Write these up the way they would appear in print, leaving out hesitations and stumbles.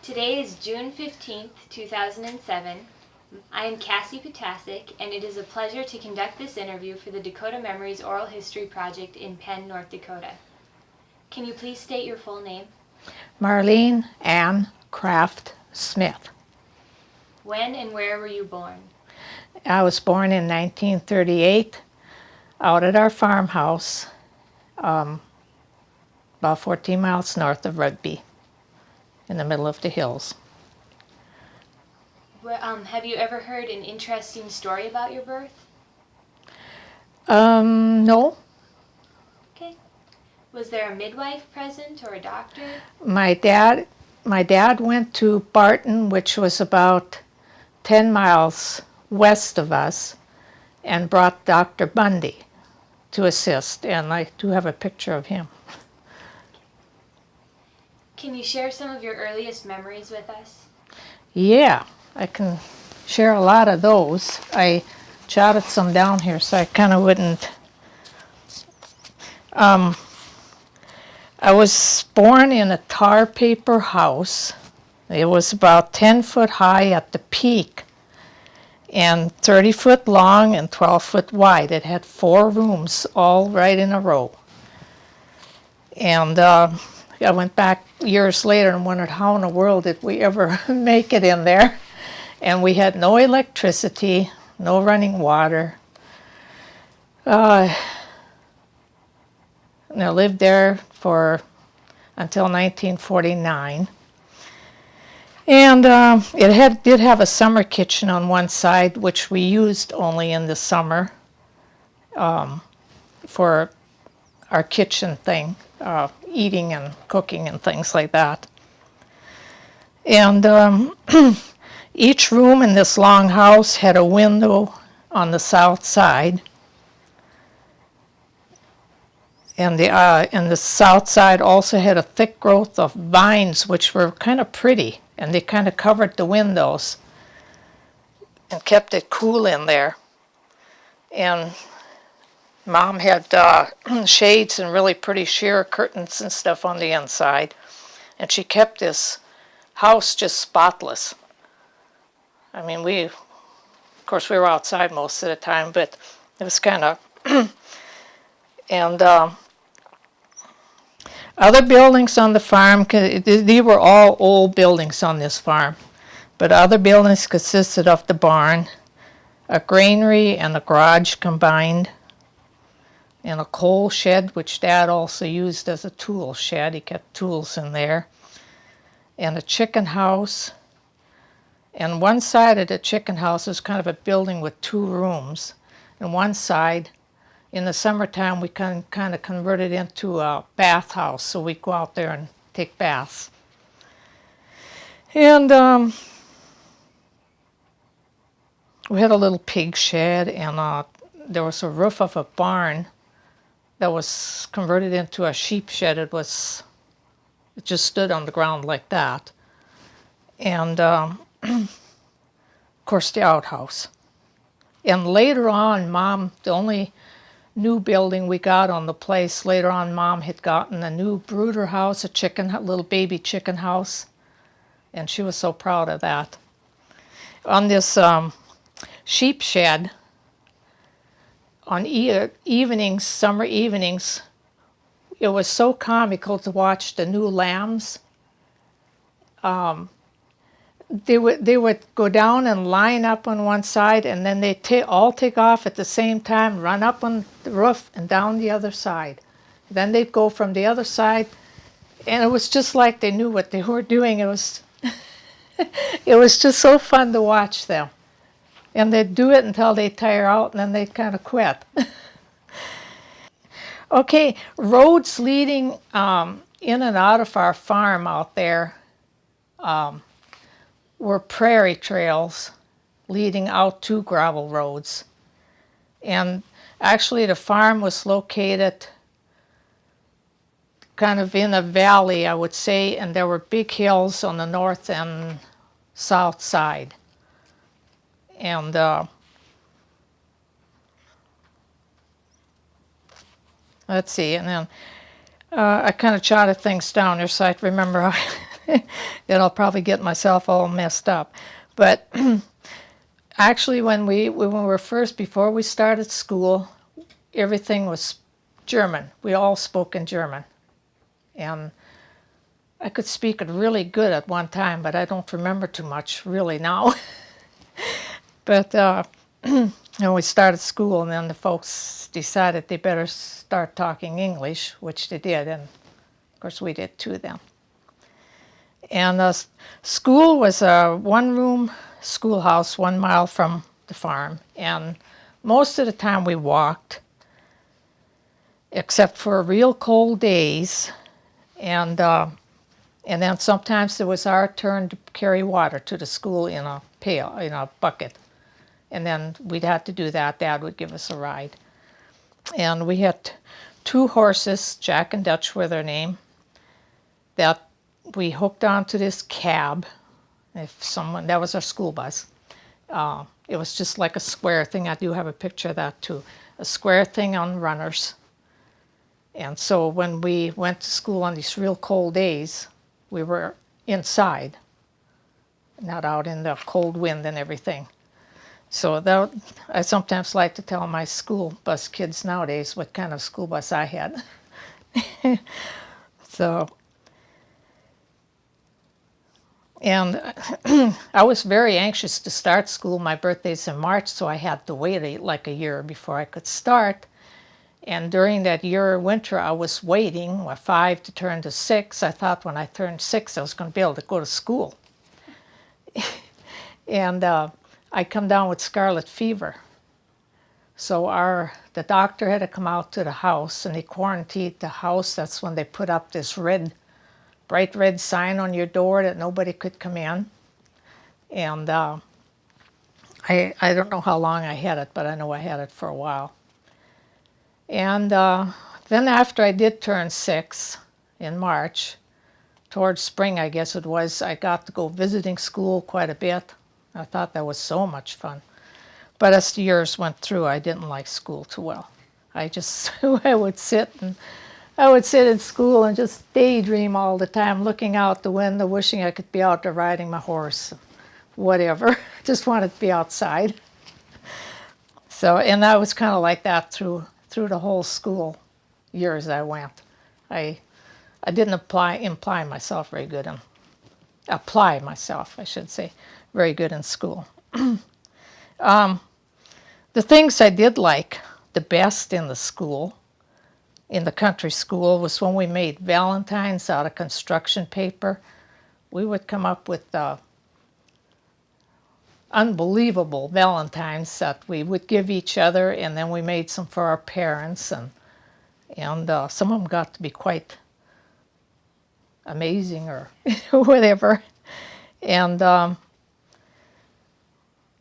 Today is June 15th, 2007. I am Cassie Potasic, and it is a pleasure to conduct this interview for the Dakota Memories Oral History Project in Penn, North Dakota. Can you please state your full name? Marlene Ann Kraft Smith. When and where were you born? I was born in 1938 out at our farmhouse about 14 miles north of Rugby in the middle of the hills. Have you ever heard an interesting story about your birth? No. Okay. Was there a midwife present or a doctor? My dad went to Barton, which was about 10 miles west of us, and brought Dr. Bundy to assist, and I do have a picture of him. Can you share some of your earliest memories with us? Yeah, I can share a lot of those. I jotted some down here so I kind of wouldn't. I was born in a tar paper house. It was about 10 foot high at the peak and 30 foot long and 12 foot wide. It had 4 rooms all right in a row. And I went back years later and wondered how in the world did we ever make it in there. And we had no electricity, no running water. And I lived there until 1949. And it did have a summer kitchen on one side, which we used only in the summer for our kitchen thing, eating and cooking and things like that. And each room in this long house had a window on the south side. And the south side also had a thick growth of vines, which were kind of pretty, and they kind of covered the windows and kept it cool in there. And Mom had shades and really pretty sheer curtains and stuff on the inside, and she kept this house just spotless. I mean, of course we were outside most of the time, but it was kind of and other buildings on the farm, these were all old buildings on this farm, but other buildings consisted of the barn, a granary and a garage combined, and a coal shed, which Dad also used as a tool shed. He kept tools in there, and a chicken house. And one side of the chicken house was kind of a building with 2 rooms, and one side, in the summertime, we kind of converted into a bathhouse, so we'd go out there and take baths. And we had a little pig shed, and there was a roof of a barn that was converted into a sheep shed. It just stood on the ground like that. And of course, the outhouse. And later on, Mom, the only new building we got on the place, later on Mom had gotten a new brooder house, a little baby chicken house, and she was so proud of that. On this sheep shed, on evenings, summer evenings, it was so comical to watch the new lambs. They would go down and line up on one side, and then they'd all take off at the same time, run up on the roof and down the other side. Then they'd go from the other side, and it was just like they knew what they were doing. It was it was just so fun to watch them. And they'd do it until they tire out, and then they'd kind of quit. Okay, roads leading in and out of our farm out there were prairie trails leading out to gravel roads. And actually the farm was located kind of in a valley, I would say, and there were big hills on the north and south side. And let's see, and then I kind of jotted things down here so I remember Then I'll probably get myself all messed up. But actually, when we were first, before we started school, everything was German. We all spoke in German. And I could speak it really good at one time, but I don't remember too much really now. But when we started school, and then the folks decided they better start talking English, which they did, and of course we did too then. And school was a one-room schoolhouse 1 mile from the farm, and most of the time we walked, except for real cold days, and then sometimes it was our turn to carry water to the school in a pail, in a bucket. And then we'd have to do that. Dad would give us a ride. And we had 2 horses, Jack and Dutch were their name, that we hooked onto this cab. That was our school bus. It was just like a square thing. I do have a picture of that too. A square thing on runners. And so when we went to school on these real cold days, we were inside, not out in the cold wind and everything. So that, I sometimes like to tell my school bus kids nowadays what kind of school bus I had. So, and I was very anxious to start school. My birthday's in March, so I had to wait like a year before I could start. And during that year winter, I was waiting, 5 to turn to 6. I thought when I turned 6, I was going to be able to go to school. And I come down with scarlet fever. So the doctor had to come out to the house, and he quarantined the house. That's when they put up this bright red sign on your door that nobody could come in. And I don't know how long I had it, but I know I had it for a while. And then after I did turn 6 in March, towards spring I guess it was, I got to go visiting school quite a bit. I thought that was so much fun. But as the years went through, I didn't like school too well. I would sit in school and just daydream all the time, looking out the window, wishing I could be out there riding my horse, whatever. Just wanted to be outside. So, and I was kind of like that through the whole school years I went. I didn't apply myself, I should say, very good in school. The things I did like the best in the country school, was when we made valentines out of construction paper. We would come up with unbelievable valentines that we would give each other, and then we made some for our parents, and some of them got to be quite amazing or whatever. And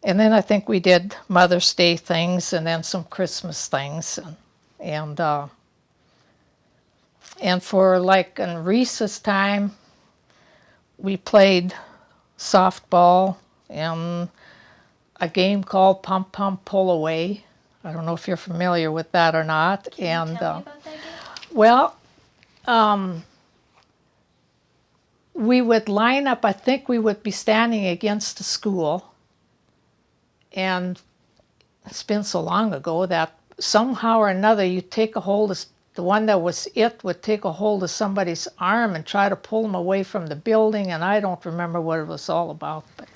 then I think we did Mother's Day things, and then some Christmas things, and for like in recess time, we played softball and a game called Pump Pump Pull Away. I don't know if you're familiar with that or not. Can you tell me about that game? Well, we would line up. I think we would be standing against the school, and it's been so long ago that somehow or another you take a hold of, the one that was would take a hold of somebody's arm and try to pull them away from the building, and I don't remember what it was all about, but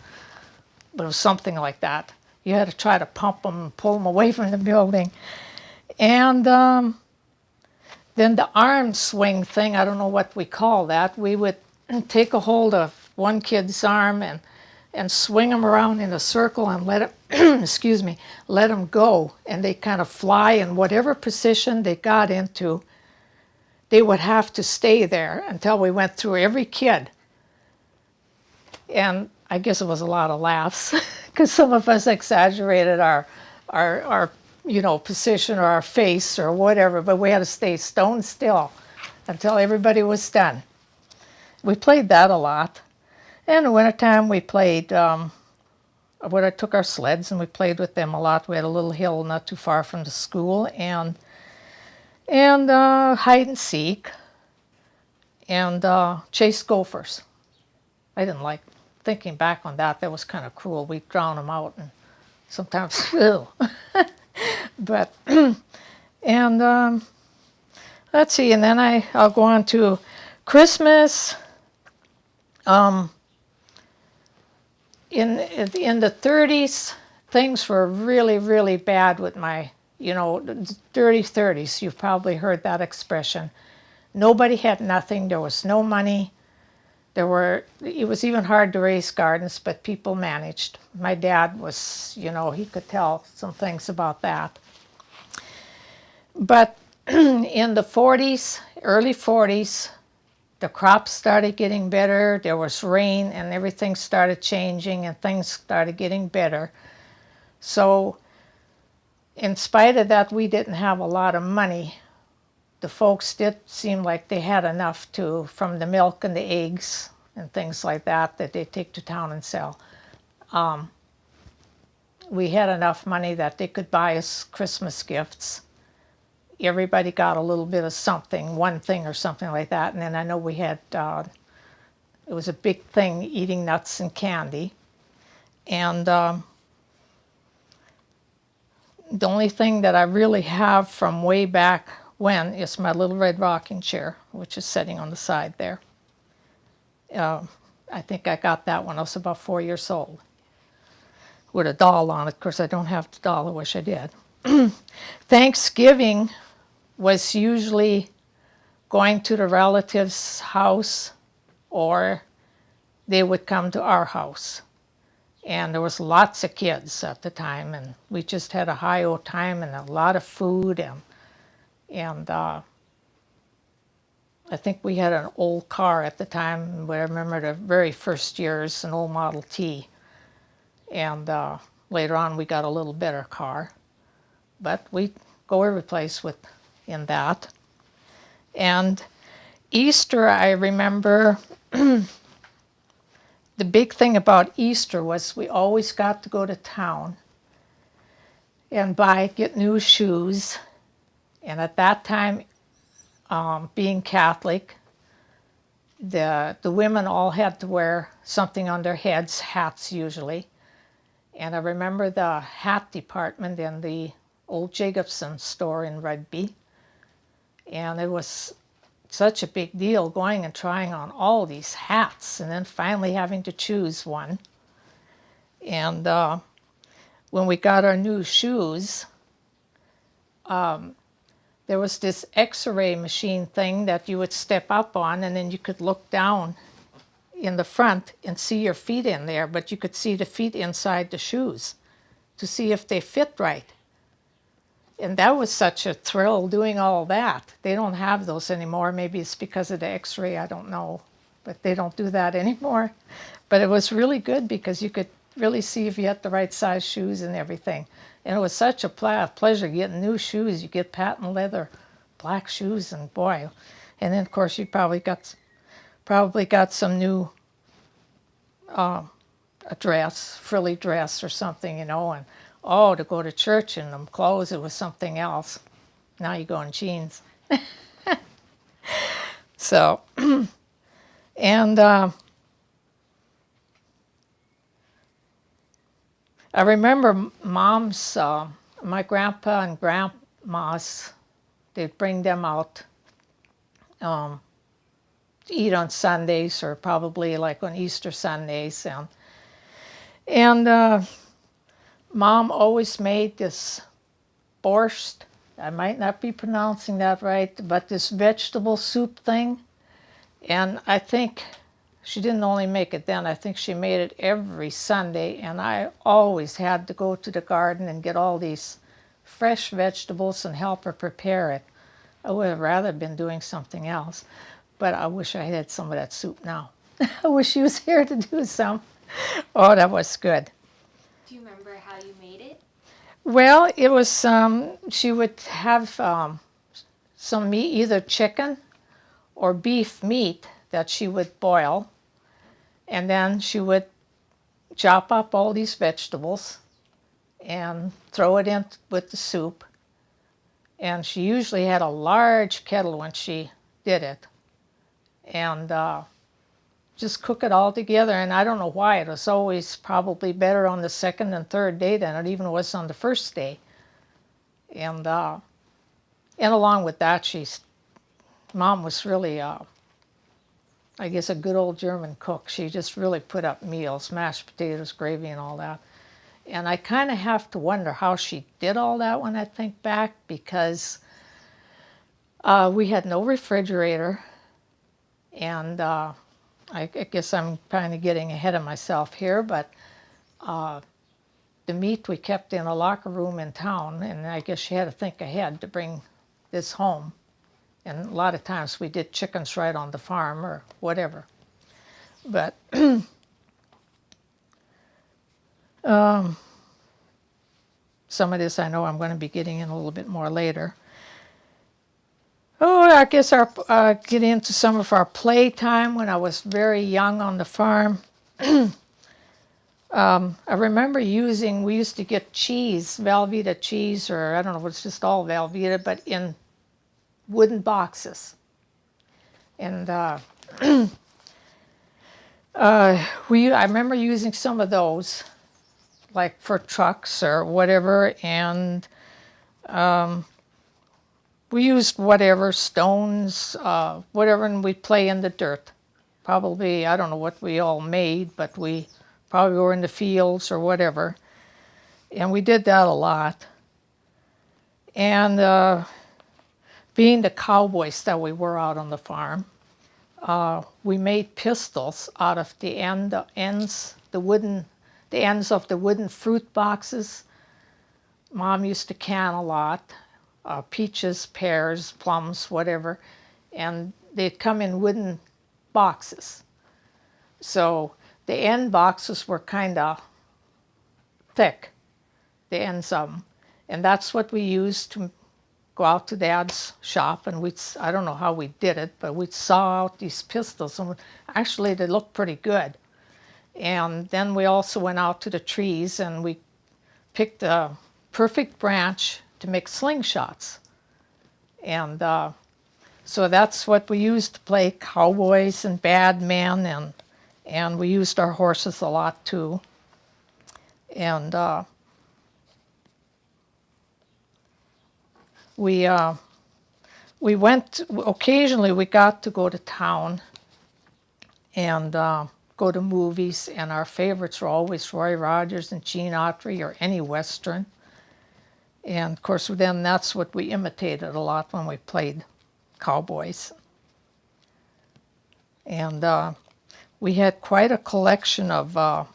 it was something like that. You had to try to pump them and pull them away from the building. And then the arm swing thing, I don't know what we call that. We would take a hold of one kid's arm and swing them around in a circle and let them, let them go. And they kind of fly, in whatever position they got into, they would have to stay there until we went through every kid. And I guess it was a lot of laughs because some of us exaggerated our position or our face or whatever, but we had to stay stone still until everybody was done. We played that a lot. And in the wintertime, we played, I took our sleds and we played with them a lot. We had a little hill not too far from the school, and hide and seek, and chase gophers. I didn't like thinking back on that. That was kind of cruel. We'd drown them out, and sometimes, ew. But, and let's see, and then I'll go on to Christmas. In the 30s, things were really, really bad with my, the dirty 30s. You've probably heard that expression. Nobody had nothing. There was no money. It was even hard to raise gardens, but people managed. My dad was, he could tell some things about that. But in the 40s, early 40s, the crops started getting better. There was rain and everything started changing and things started getting better. So in spite of that, we didn't have a lot of money. The folks did seem like they had enough from the milk and the eggs and things like that they take to town and sell. We had enough money that they could buy us Christmas gifts. Everybody got a little bit of something, one thing or something like that. And then I know we had, it was a big thing, eating nuts and candy. And the only thing that I really have from way back when is my little red rocking chair, which is sitting on the side there. I think I got that when I was about 4 years old, with a doll on it. Of course, I don't have the doll. I wish I did. Thanksgiving was usually going to the relative's house, or they would come to our house. And there was lots of kids at the time, and we just had a high old time and a lot of food. And I think we had an old car at the time. I remember the very first years, an old Model T. And later on, we got a little better car. But we go every place in that. And Easter, I remember, the big thing about Easter was we always got to go to town and get new shoes. And at that time, being Catholic, the women all had to wear something on their heads, hats usually. And I remember the hat department in the old Jacobson store in Rugby. And it was such a big deal going and trying on all these hats and then finally having to choose one. And when we got our new shoes, there was this X-ray machine thing that you would step up on, and then you could look down in the front and see your feet in there, but you could see the feet inside the shoes to see if they fit right. And that was such a thrill doing all that. They don't have those anymore. Maybe it's because of the X-ray, I don't know. But they don't do that anymore. But it was really good because you could really see if you had the right size shoes and everything. And it was such a pleasure getting new shoes. You get patent leather, black shoes, and boy. And then, of course, you probably got some new a dress, frilly dress or something, and to go to church in them clothes, it was something else. Now you go in jeans. So, and I remember Mom's, my grandpa and grandma's, they'd bring them out to eat on Sundays, or probably like on Easter Sundays. And Mom always made this borscht. I might not be pronouncing that right, but this vegetable soup thing. And I think she didn't only make it then, I think she made it every Sunday, and I always had to go to the garden and get all these fresh vegetables and help her prepare it. I would have rather been doing something else, but I wish I had some of that soup now. I wish she was here to do some. Oh, that was good. Do you remember how you made it? Well, it was, she would have some meat, either chicken or beef meat that she would boil. And then she would chop up all these vegetables and throw it in with the soup. And she usually had a large kettle when she did it. And just cook it all together. And I don't know why. It was always probably better on the second and third day than it even was on the first day. And along with that, Mom was really, I guess, a good old German cook. She just really put up meals, mashed potatoes, gravy, and all that. And I kind of have to wonder how she did all that when I think back, because we had no refrigerator. And I guess I'm kind of getting ahead of myself here, but the meat we kept in a locker room in town, and I guess she had to think ahead to bring this home. And a lot of times we did chickens right on the farm or whatever. But some of this I know I'm going to be getting in a little bit more later. Oh, I guess get into some of our playtime when I was very young on the farm. I remember we used to get cheese, Velveeta cheese, or I don't know if it's just all Velveeta, but in wooden boxes. And I remember using some of those, like for trucks or whatever, and we used whatever, stones, whatever, and we'd play in the dirt. Probably, I don't know what we all made, but we probably were in the fields or whatever. And we did that a lot. And being the cowboys that we were out on the farm, we made pistols out of the ends of the wooden fruit boxes. Mom used to can a lot, peaches, pears, plums, whatever, and they'd come in wooden boxes. So the end boxes were kind of thick, the ends of them, and that's what we used to go out to Dad's shop, and I don't know how we did it, but we'd saw out these pistols, and actually they looked pretty good. And then we also went out to the trees, and we picked a perfect branch to make slingshots. And so that's what we used to play cowboys and bad men, and we used our horses a lot too. And we went, occasionally we got to go to town and go to movies, and our favorites were always Roy Rogers and Gene Autry or any Western. And of course then that's what we imitated a lot when we played cowboys. And we had quite a collection of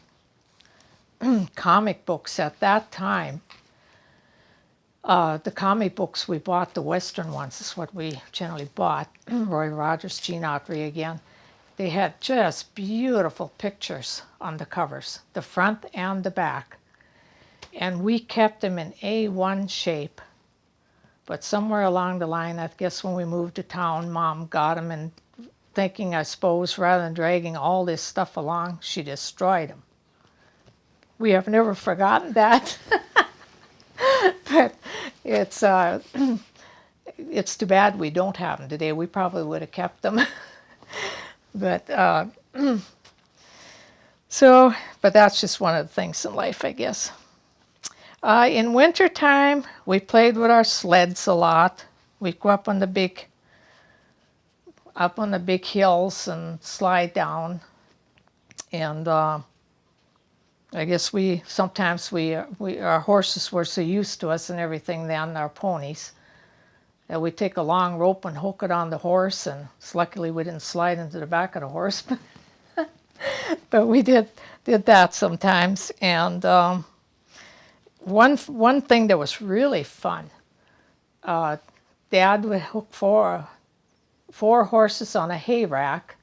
comic books at that time. The comic books we bought, the Western ones, is what we generally bought. Roy Rogers, Gene Autry again. They had just beautiful pictures on the covers, the front and the back. And we kept them in A1 shape. But somewhere along the line, I guess when we moved to town, Mom got them, and thinking, I suppose, rather than dragging all this stuff along, she destroyed them. We have never forgotten that. But it's too bad we don't have them today. We probably would have kept them. But but that's just one of the things in life, I guess. In wintertime, we played with our sleds a lot. We'd go up on the big hills and slide down. And I guess sometimes our horses were so used to us and everything then, our ponies, that we'd take a long rope and hook it on the horse, and luckily we didn't slide into the back of the horse. But we did that sometimes. And one thing that was really fun, Dad would hook four horses on a hay rack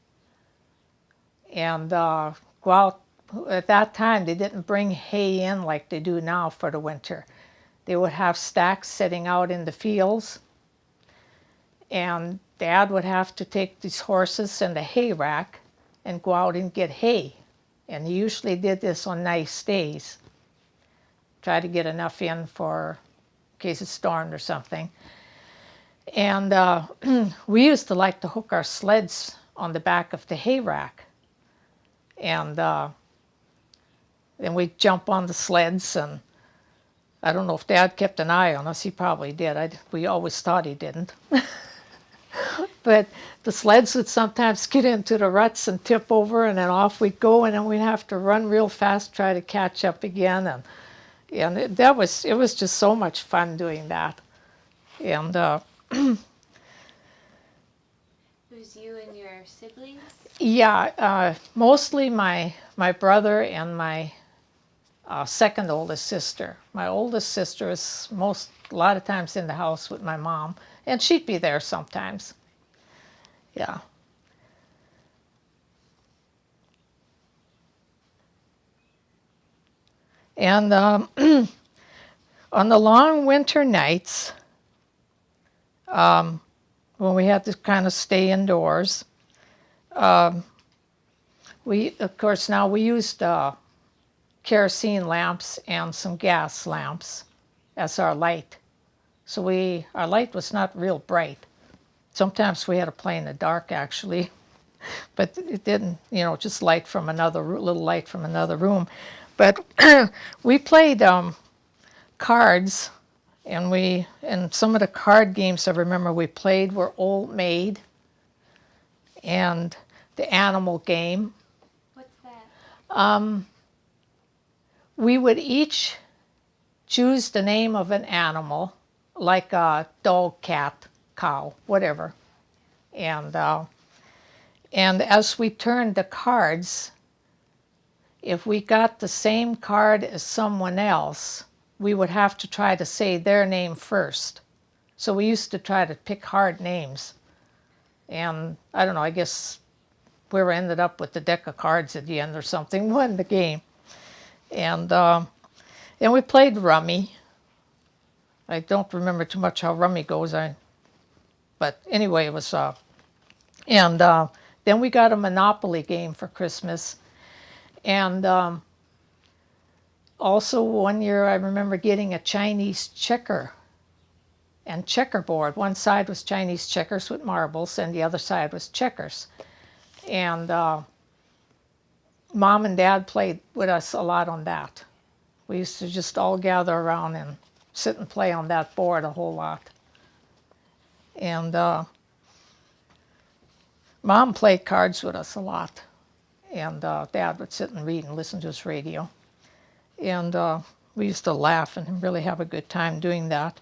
and go out. At that time, they didn't bring hay in like they do now for the winter. They would have stacks sitting out in the fields, and Dad would have to take these horses and the hay rack and go out and get hay. And he usually did this on nice days. Try to get enough in for in case it stormed or something. And we used to like to hook our sleds on the back of the hay rack. And then we'd jump on the sleds, and I don't know if Dad kept an eye on us. He probably did. We always thought he didn't. But the sleds would sometimes get into the ruts and tip over, and then off we'd go, and then we'd have to run real fast, try to catch up again. And it was just so much fun doing that. And It was you and your siblings? yeah, mostly my brother and my second oldest sister. My oldest sister is a lot of times in the house with my mom, and she'd be there sometimes. Yeah. And on the long winter nights, when we had to kind of stay indoors, of course, now we used kerosene lamps and some gas lamps as our light. So our light was not real bright. Sometimes we had to play in the dark, actually, but it didn't, just light from little light from another room. But we played cards, and some of the card games I remember we played were Old Maid and the Animal Game. What's that? We would each choose the name of an animal, like a dog, cat, cow, whatever. And as we turned the cards, if we got the same card as someone else, we would have to try to say their name first. So we used to try to pick hard names. And I don't know, I guess whoever ended up with the deck of cards at the end or something won the game. And we played Rummy. I don't remember too much how Rummy goes. But anyway, it was... and then we got a Monopoly game for Christmas. And also one year I remember getting a Chinese checker and checkerboard. One side was Chinese checkers with marbles, and the other side was checkers. And Mom and Dad played with us a lot on that. We used to just all gather around and sit and play on that board a whole lot. And Mom played cards with us a lot. And Dad would sit and read and listen to his radio. And we used to laugh and really have a good time doing that.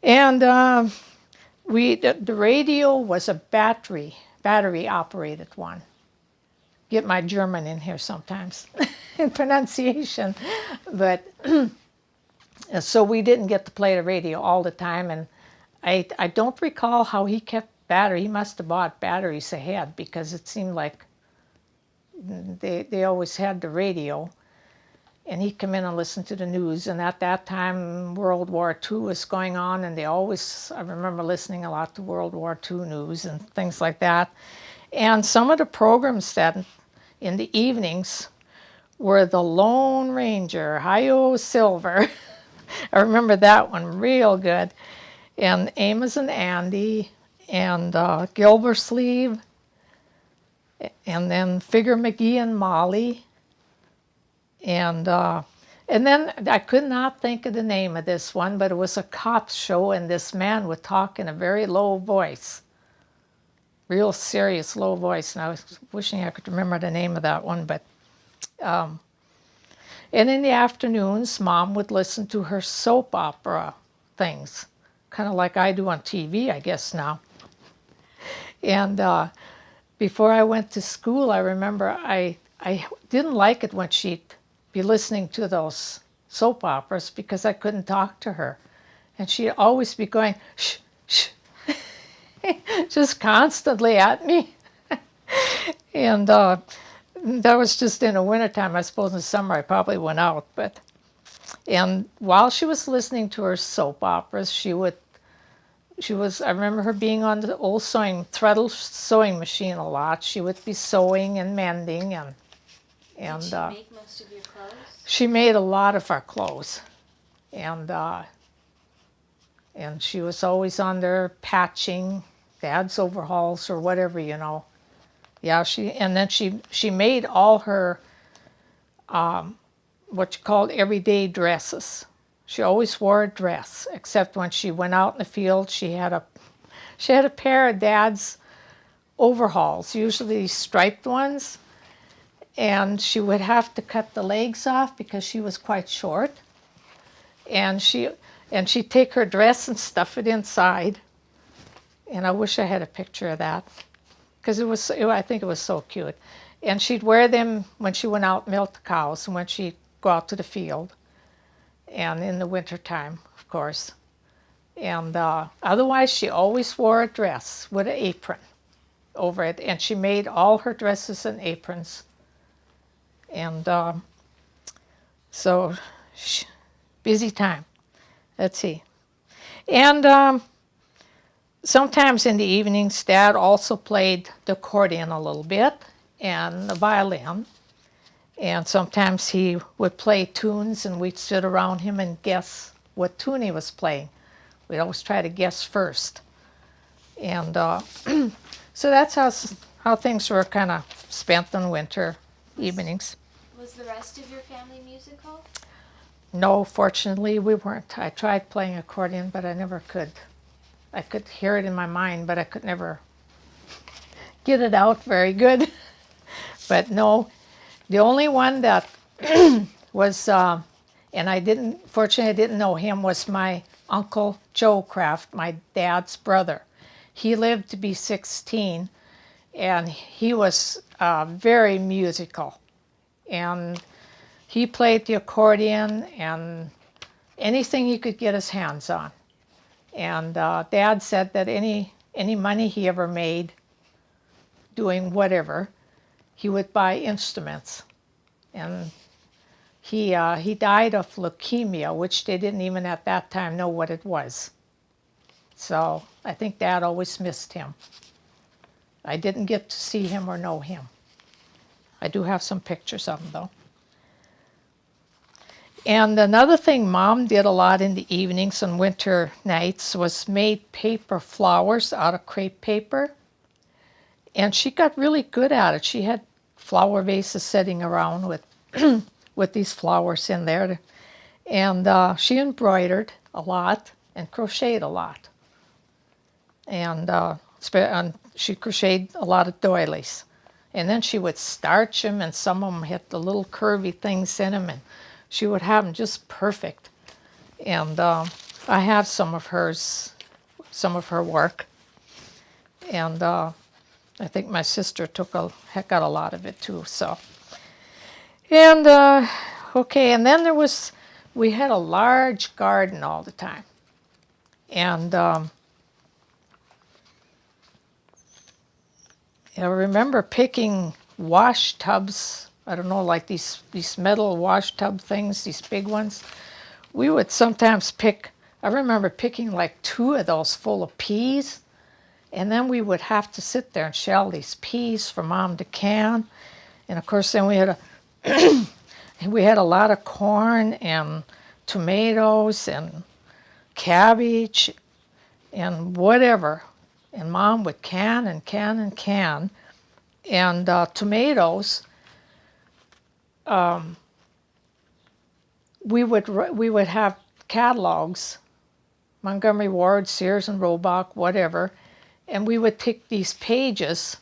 And the radio was a battery operated one. Get my German in here sometimes in pronunciation. But so we didn't get to play the radio all the time. And I don't recall how he kept battery. He must have bought batteries ahead, because it seemed like they always had the radio. And he'd come in and listen to the news. And at that time, World War II was going on. And I remember listening a lot to World War II news and things like that. And some of the programs that in the evenings were the Lone Ranger, Hi-Yo Silver. I remember that one real good. And Amos and Andy and Gildersleeve. And then Figure McGee and Molly. And then I could not think of the name of this one, but it was a cop show, and this man would talk in a very low voice. Real serious low voice. And I was wishing I could remember the name of that one. But and in the afternoons, Mom would listen to her soap opera things, kind of like I do on TV, I guess now. And before I went to school, I remember I didn't like it when she'd be listening to those soap operas, because I couldn't talk to her. And she'd always be going, shh, shh, just constantly at me. And that was just in the wintertime. I suppose in the summer I probably went out. And while she was listening to her soap operas, I remember her being on the old Threadle sewing machine a lot. She would be sewing and mending. And did she make most of your clothes? She made a lot of our clothes. And she was always on there patching Dad's overalls or whatever, Yeah, she made all her what you called everyday dresses. She always wore a dress, except when she went out in the field. She had a pair of Dad's overalls, usually striped ones, and she would have to cut the legs off because she was quite short. And she'd take her dress and stuff it inside. And I wish I had a picture of that because I think it was so cute. And she'd wear them when she went out and milked the cows and when she'd go out to the field, and in the wintertime, of course. And otherwise, she always wore a dress with an apron over it, and she made all her dresses and aprons. And so, busy time. Let's see. And sometimes in the evenings, Dad also played the accordion a little bit and the violin. And sometimes he would play tunes, and we'd sit around him and guess what tune he was playing. We'd always try to guess first. And so that's how things were kind of spent on winter evenings. Was the rest of your family musical? No, fortunately, we weren't. I tried playing accordion, but I never could. I could hear it in my mind, but I could never get it out very good. But no, the only one that was, and fortunately I didn't know him, was my Uncle Joe Kraft, my dad's brother. He lived to be 16, and he was very musical. And he played the accordion and anything he could get his hands on. And Dad said that any money he ever made doing whatever, he would buy instruments. And he died of leukemia, which they didn't even at that time know what it was. So I think Dad always missed him. I didn't get to see him or know him. I do have some pictures of him, though. And another thing Mom did a lot in the evenings and winter nights was made paper flowers out of crepe paper. And she got really good at it. She had flower vases sitting around with with these flowers in there. And she embroidered a lot and crocheted a lot. And she crocheted a lot of doilies. And then she would starch them, and some of them had the little curvy things in them, and she would have them just perfect. And I have some of her work. And I think my sister took a heck out a lot of it too. So, and okay, and then we had a large garden all the time, and I remember picking wash tubs. I don't know, like these metal wash tub things, these big ones. We would sometimes pick. I remember picking like 2 of those full of peas. And then we would have to sit there and shell these peas for Mom to can. And of course, then we had a lot of corn and tomatoes and cabbage and whatever. And Mom would can and can and can. And tomatoes, we would have catalogs, Montgomery Ward, Sears and Roebuck, whatever. And we would take these pages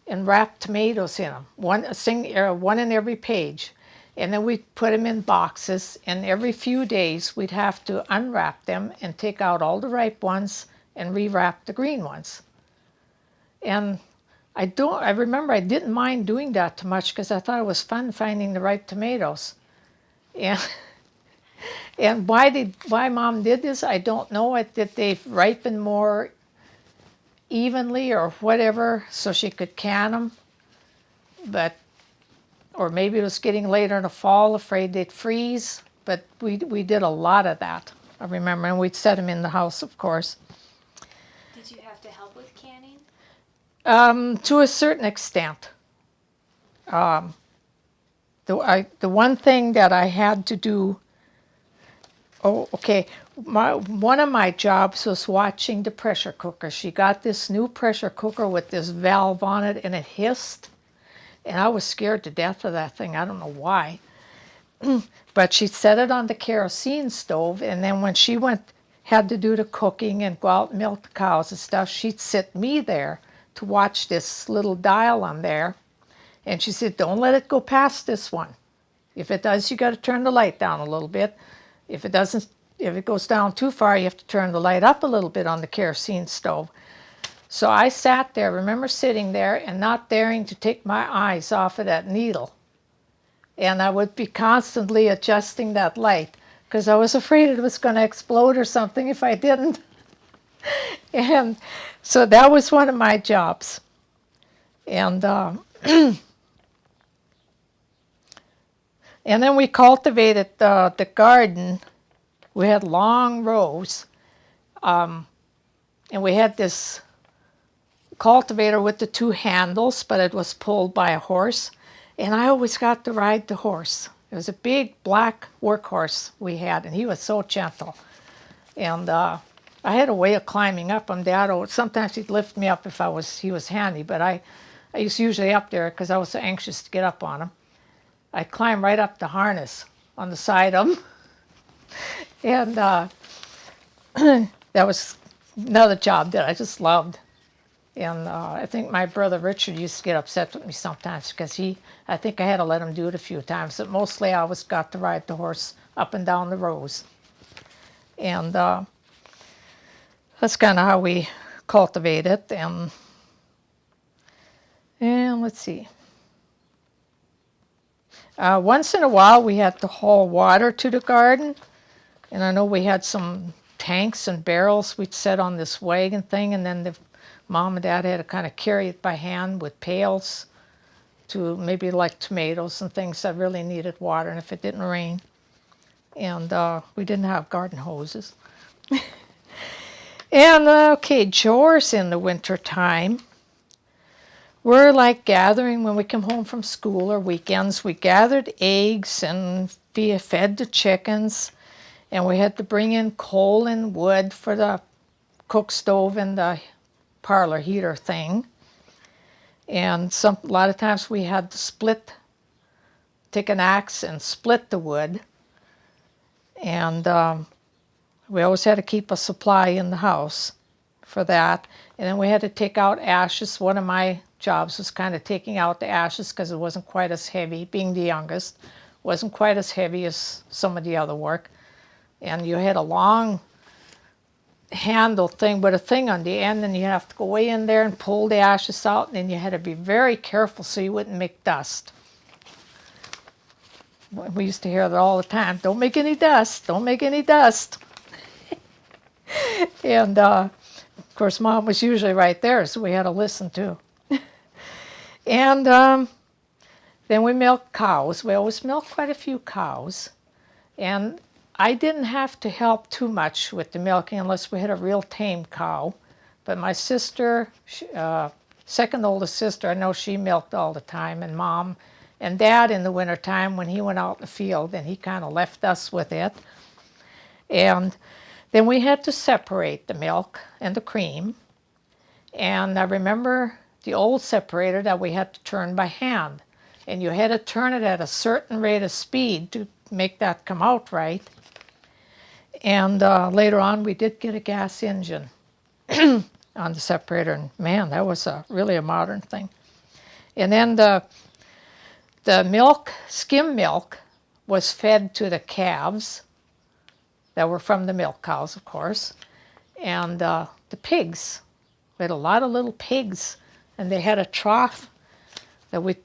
and wrap tomatoes in them, one in every page. And then we'd put them in boxes, and every few days we'd have to unwrap them and take out all the ripe ones and rewrap the green ones. And I remember I didn't mind doing that too much because I thought it was fun finding the ripe tomatoes. And why Mom did this, I don't know. Did they ripen more evenly or whatever so she could can them, or maybe it was getting later in the fall, afraid they'd freeze, but we did a lot of that, I remember, and we'd set them in the house, of course. Did you have to help with canning? To a certain extent. The one thing that I had to do, one of my jobs was watching the pressure cooker. She got this new pressure cooker with this valve on it, and it hissed. And I was scared to death of that thing. I don't know why. But she set it on the kerosene stove, and then when she had to do the cooking and go out and milk the cows and stuff, she'd sit me there to watch this little dial on there. And she said, don't let it go past this one. If it does, you got to turn the light down a little bit. If it doesn't, if it goes down too far, you have to turn the light up a little bit on the kerosene stove. So I sat there, remember sitting there and not daring to take my eyes off of that needle. And I would be constantly adjusting that light because I was afraid it was going to explode or something if I didn't. And so that was one of my jobs. And and then we cultivated the garden. We had long rows. And we had this cultivator with the two handles, but it was pulled by a horse. And I always got to ride the horse. It was a big black workhorse we had, and he was so gentle. And I had a way of climbing up him. Dad, sometimes he'd lift me up if he was handy, but I was usually up there because I was so anxious to get up on him. I'd climb right up the harness on the side of him. And that was another job that I just loved. And I think my brother Richard used to get upset with me sometimes because I think I had to let him do it a few times. But mostly I always got to ride the horse up and down the rows. And that's kind of how we cultivate it. And let's see. Once in a while we had to haul water to the garden. And I know we had some tanks and barrels we'd set on this wagon thing, and then the Mom and Dad had to kind of carry it by hand with pails to maybe like tomatoes and things that really needed water, and if it didn't rain. And we didn't have garden hoses. And okay, chores in the winter time. We're like gathering when we come home from school or weekends. We gathered eggs and fed the chickens, and we had to bring in coal and wood for the cook stove and the parlor heater thing. And a lot of times we had to take an axe and split the wood. And we always had to keep a supply in the house for that. And then we had to take out ashes. One of my jobs was kind of taking out the ashes because it wasn't quite as heavy, being the youngest, wasn't quite as heavy as some of the other work. And you had a long handle thing with a thing on the end, and you have to go way in there and pull the ashes out, and then you had to be very careful so you wouldn't make dust. We used to hear that all the time. Don't make any dust. Don't make any dust. And of course Mom was usually right there, so we had to listen too. And then we milked cows. We always milked quite a few cows. And I didn't have to help too much with the milking unless we had a real tame cow. But my sister, second oldest sister, I know she milked all the time, and Mom and Dad in the wintertime when he went out in the field, and he kind of left us with it. And then we had to separate the milk and the cream. And I remember the old separator that we had to turn by hand. And you had to turn it at a certain rate of speed to make that come out right. And later on, we did get a gas engine on the separator. And man, that was really a modern thing. And then the milk, skim milk, was fed to the calves that were from the milk cows, of course. And the pigs. We had a lot of little pigs. And they had a trough that we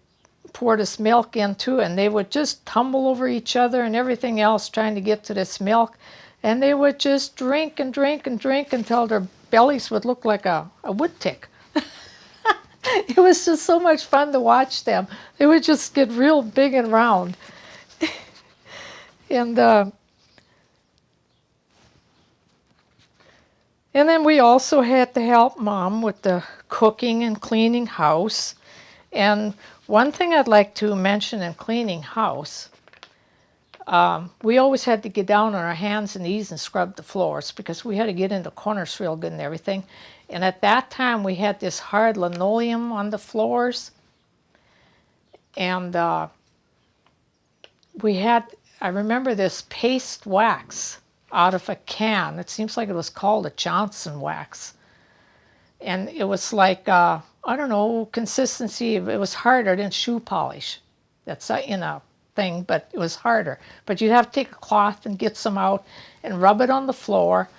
poured this milk into, and they would just tumble over each other and everything else trying to get to this milk. And they would just drink and drink and drink until their bellies would look like a wood tick. It was just so much fun to watch them. They would just get real big and round. And then we also had to help Mom with the cooking and cleaning house. And one thing I'd like to mention in cleaning house, We always had to get down on our hands and knees and scrub the floors because we had to get in the corners real good and everything. And at that time, we had this hard linoleum on the floors. And I remember this paste wax out of a can. It seems like it was called a Johnson wax. And it was like, I don't know, consistency. It was harder than shoe polish. That's in a thing, but it was harder. But you'd have to take a cloth and get some out and rub it on the floor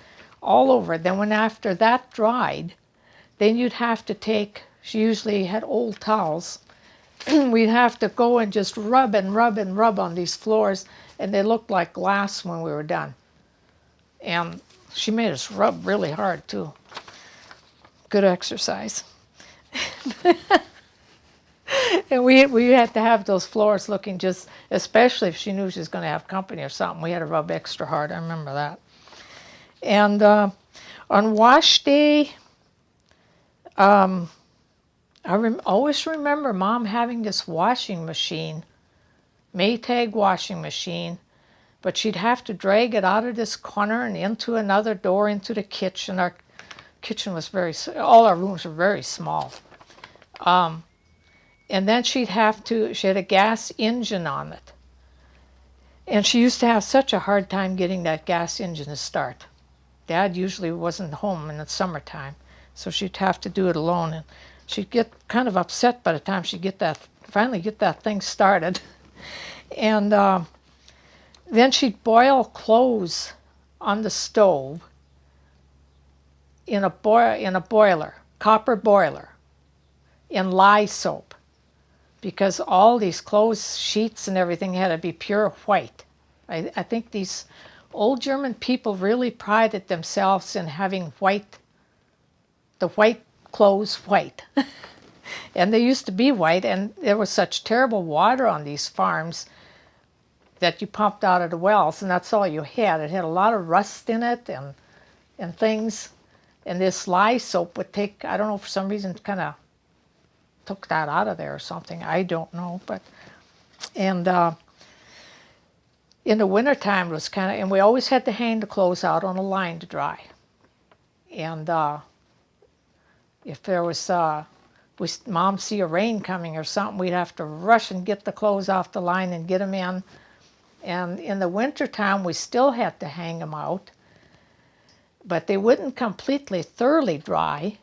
all over. Then when after that dried, then you'd have to take, she usually had old towels, we'd have to go and just rub and rub and rub on these floors, and they looked like glass when we were done. And she made us rub really hard too. Good exercise. And we had to have those floors looking just, especially if she knew she was going to have company or something, we had to rub extra hard. I remember that. And on wash day, always remember Mom having this washing machine, Maytag washing machine, but she'd have to drag it out of this corner and into another door into the kitchen. Our kitchen was all our rooms were very small. And then she had a gas engine on it. And she used to have such a hard time getting that gas engine to start. Dad usually wasn't home in the summertime, so she'd have to do it alone. And she'd get kind of upset by the time she'd finally get that thing started. And then she'd boil clothes on the stove in a boiler, copper boiler, in lye soap, because all these clothes sheets and everything had to be pure white. I think these old German people really prided themselves in having the white clothes white. And they used to be white, and there was such terrible water on these farms that you pumped out of the wells, and that's all you had. It had a lot of rust in it and things. And this lye soap would take, I don't know, for some reason, kind of took that out of there or something. I don't know. And in the wintertime, it was and we always had to hang the clothes out on a line to dry. And if there was, Mom see a rain coming or something, we'd have to rush and get the clothes off the line and get them in. And in the wintertime, we still had to hang them out, but they wouldn't completely thoroughly dry.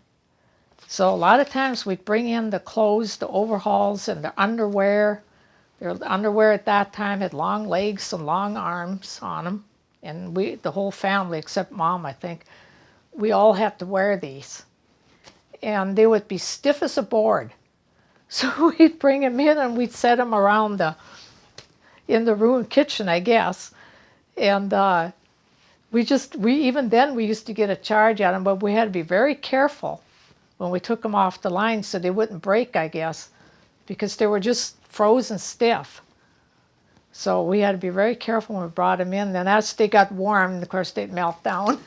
So a lot of times we'd bring in the clothes, the overalls, and the underwear. The underwear at that time had long legs and long arms on them. And the whole family, except Mom, I think, we all had to wear these. And they would be stiff as a board. So we'd bring them in and we'd set them around in the room kitchen, I guess. And even then we used to get a charge at them, but we had to be very careful when we took them off the line so they wouldn't break, I guess, because they were just frozen stiff. So we had to be very careful when we brought them in. Then as they got warm, of course, they'd melt down,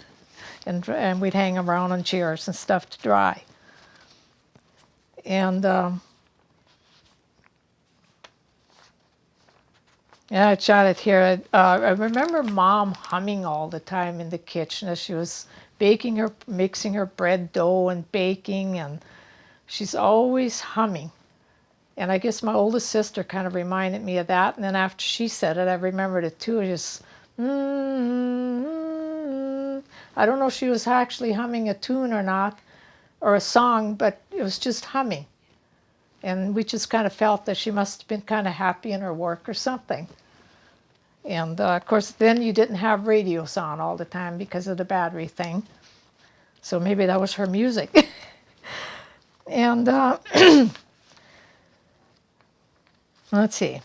and we'd hang them around on chairs and stuff to dry. And yeah, I jotted here. I remember Mom humming all the time in the kitchen as she was mixing her bread dough and baking, and she's always humming. And I guess my oldest sister kind of reminded me of that. And then after she said it, I remembered it too. It just, I don't know if she was actually humming a tune or not, or a song, but it was just humming. And we just kind of felt that she must have been kind of happy in her work or something. And of course, then you didn't have radios on all the time because of the battery thing. So maybe that was her music. And let's see.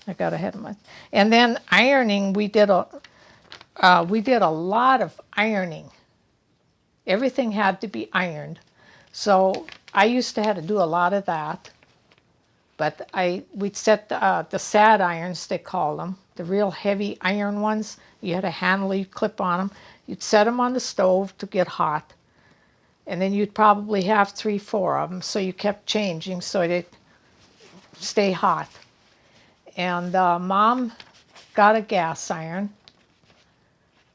I got ahead of my. And then ironing, we did a lot of ironing. Everything had to be ironed. So I used to have to do a lot of that. But we'd set the sad irons, they call them, the real heavy iron ones. You had a handle you'd clip on them. You'd set them on the stove to get hot. And then you'd probably have 3, 4 of them. So you kept changing so they'd stay hot. And Mom got a gas iron,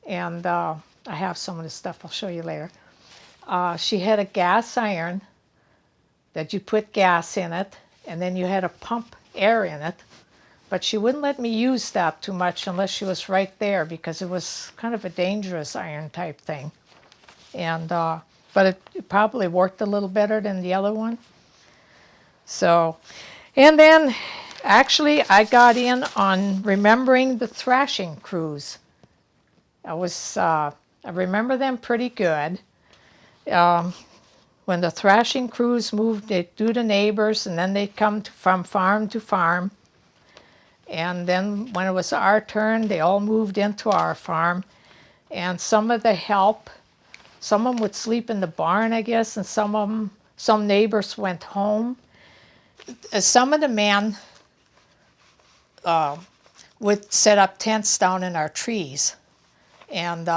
and I have some of this stuff I'll show you later. She had a gas iron that you put gas in it, and then you had to pump air in it. But she wouldn't let me use that too much unless she was right there, because it was kind of a dangerous iron type thing. And but it probably worked a little better than the other one. So, and then actually I got in on remembering the thrashing crews. I remember them pretty good. When the thrashing crews moved, they'd do the neighbors, and then they'd come from farm to farm. And then when it was our turn, they all moved into our farm. And some of the help, some of them would sleep in the barn, I guess, and some neighbors went home. Some of the men would set up tents down in our trees. And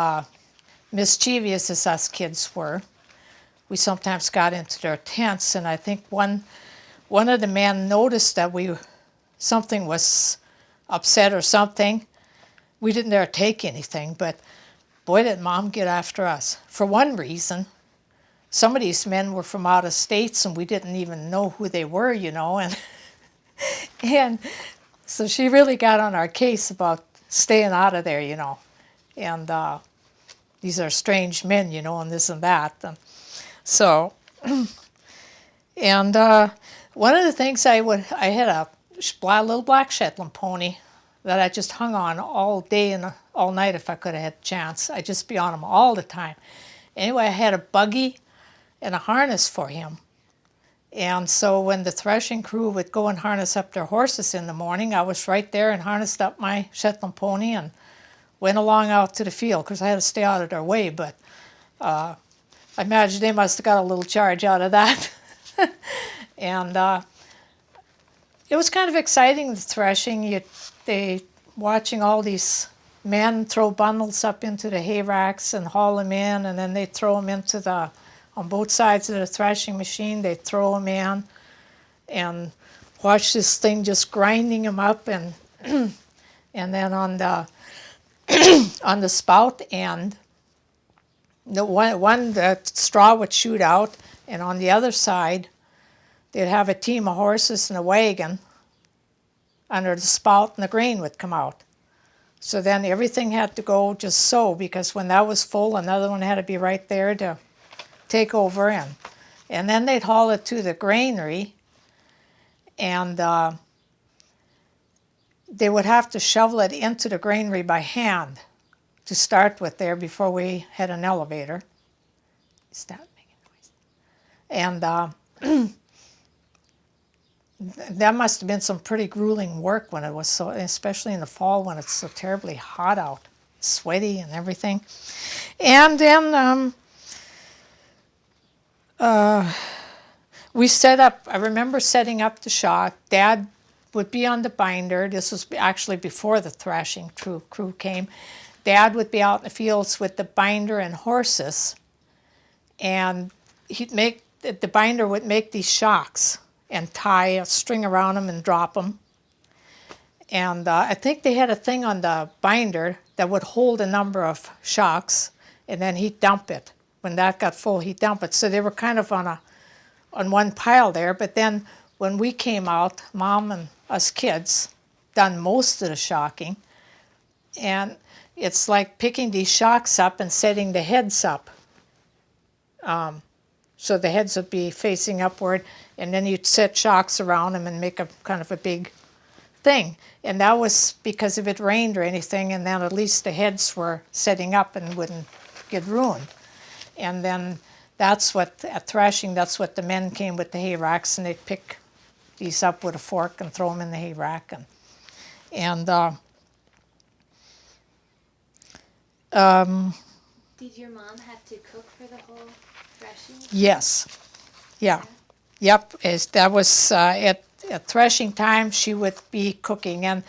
mischievous as us kids were, we sometimes got into their tents, and I think one of the men noticed that something was upset or something. We didn't dare take anything, but boy, did Mom get after us. For one reason, some of these men were from out of states, and we didn't even know who they were, and so she really got on our case about staying out of there, and these are strange men, and this and that. And so, and one of the things I had a little black Shetland pony that I just hung on all day and all night if I could have had a chance. I'd just be on him all the time. Anyway, I had a buggy and a harness for him. And so when the threshing crew would go and harness up their horses in the morning, I was right there and harnessed up my Shetland pony and went along out to the field, because I had to stay out of their way, but I imagine they must have got a little charge out of that. And it was kind of exciting, the threshing. Watching all these men throw bundles up into the hay racks and haul them in, and then they'd throw them on both sides of the threshing machine, they'd throw them in, and watch this thing just grinding them up, and and then on the on the spout end, the straw would shoot out, and on the other side, they'd have a team of horses and a wagon under the spout, and the grain would come out. So then everything had to go just so, because when that was full, another one had to be right there to take over, and then they'd haul it to the granary, and they would have to shovel it into the granary by hand to start with there before we had an elevator. Is that making noise? And that must have been some pretty grueling work when it was so, especially in the fall when it's so terribly hot out, sweaty and everything. And then we set up, I remember setting up the shock. Dad would be on the binder. This was actually before the thrashing crew came. Dad would be out in the fields with the binder and horses, and the binder would make these shocks and tie a string around them and drop them. And I think they had a thing on the binder that would hold a number of shocks, and then he'd dump it. When that got full, he'd dump it. So they were kind of on one pile there. But then when we came out, Mom and us kids done most of the shocking, and it's like picking these shocks up and setting the heads up. So the heads would be facing upward, and then you'd set shocks around them and make a kind of a big thing. And that was because if it rained or anything, and then at least the heads were setting up and wouldn't get ruined. And then at thrashing, that's what the men came with the hay racks, and they'd pick these up with a fork and throw them in the hay rack. And did your mom have to cook for the whole threshing? Yes. Yeah. Yep. That was at threshing time, she would be cooking. And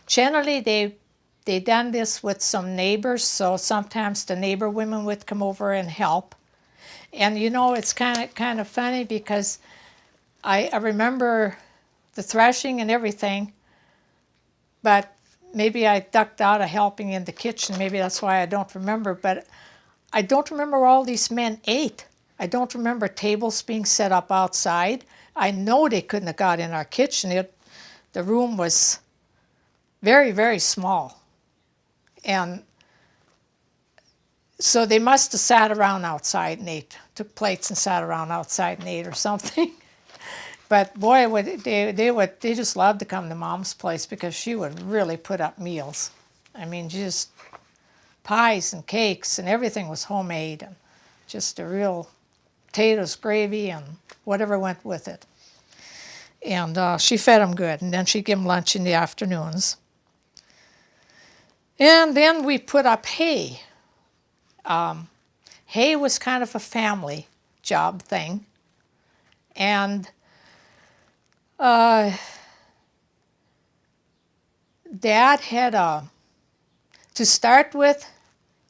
generally they done this with some neighbors, so sometimes the neighbor women would come over and help. And it's kind of funny, because I remember the threshing and everything. but maybe I ducked out of helping in the kitchen. Maybe that's why I don't remember. But I don't remember where all these men ate. I don't remember tables being set up outside. I know they couldn't have got in our kitchen. The room was very, very small. And so they must have sat around outside and ate, took plates and sat around outside and ate or something. But boy, they just loved to come to Mom's place because she would really put up meals. I mean, just pies and cakes and everything was homemade, and just a real potatoes, gravy, and whatever went with it. And she fed them good, and then she'd give them lunch in the afternoons. And then we put up hay. Hay was kind of a family job thing. And Dad had to start with,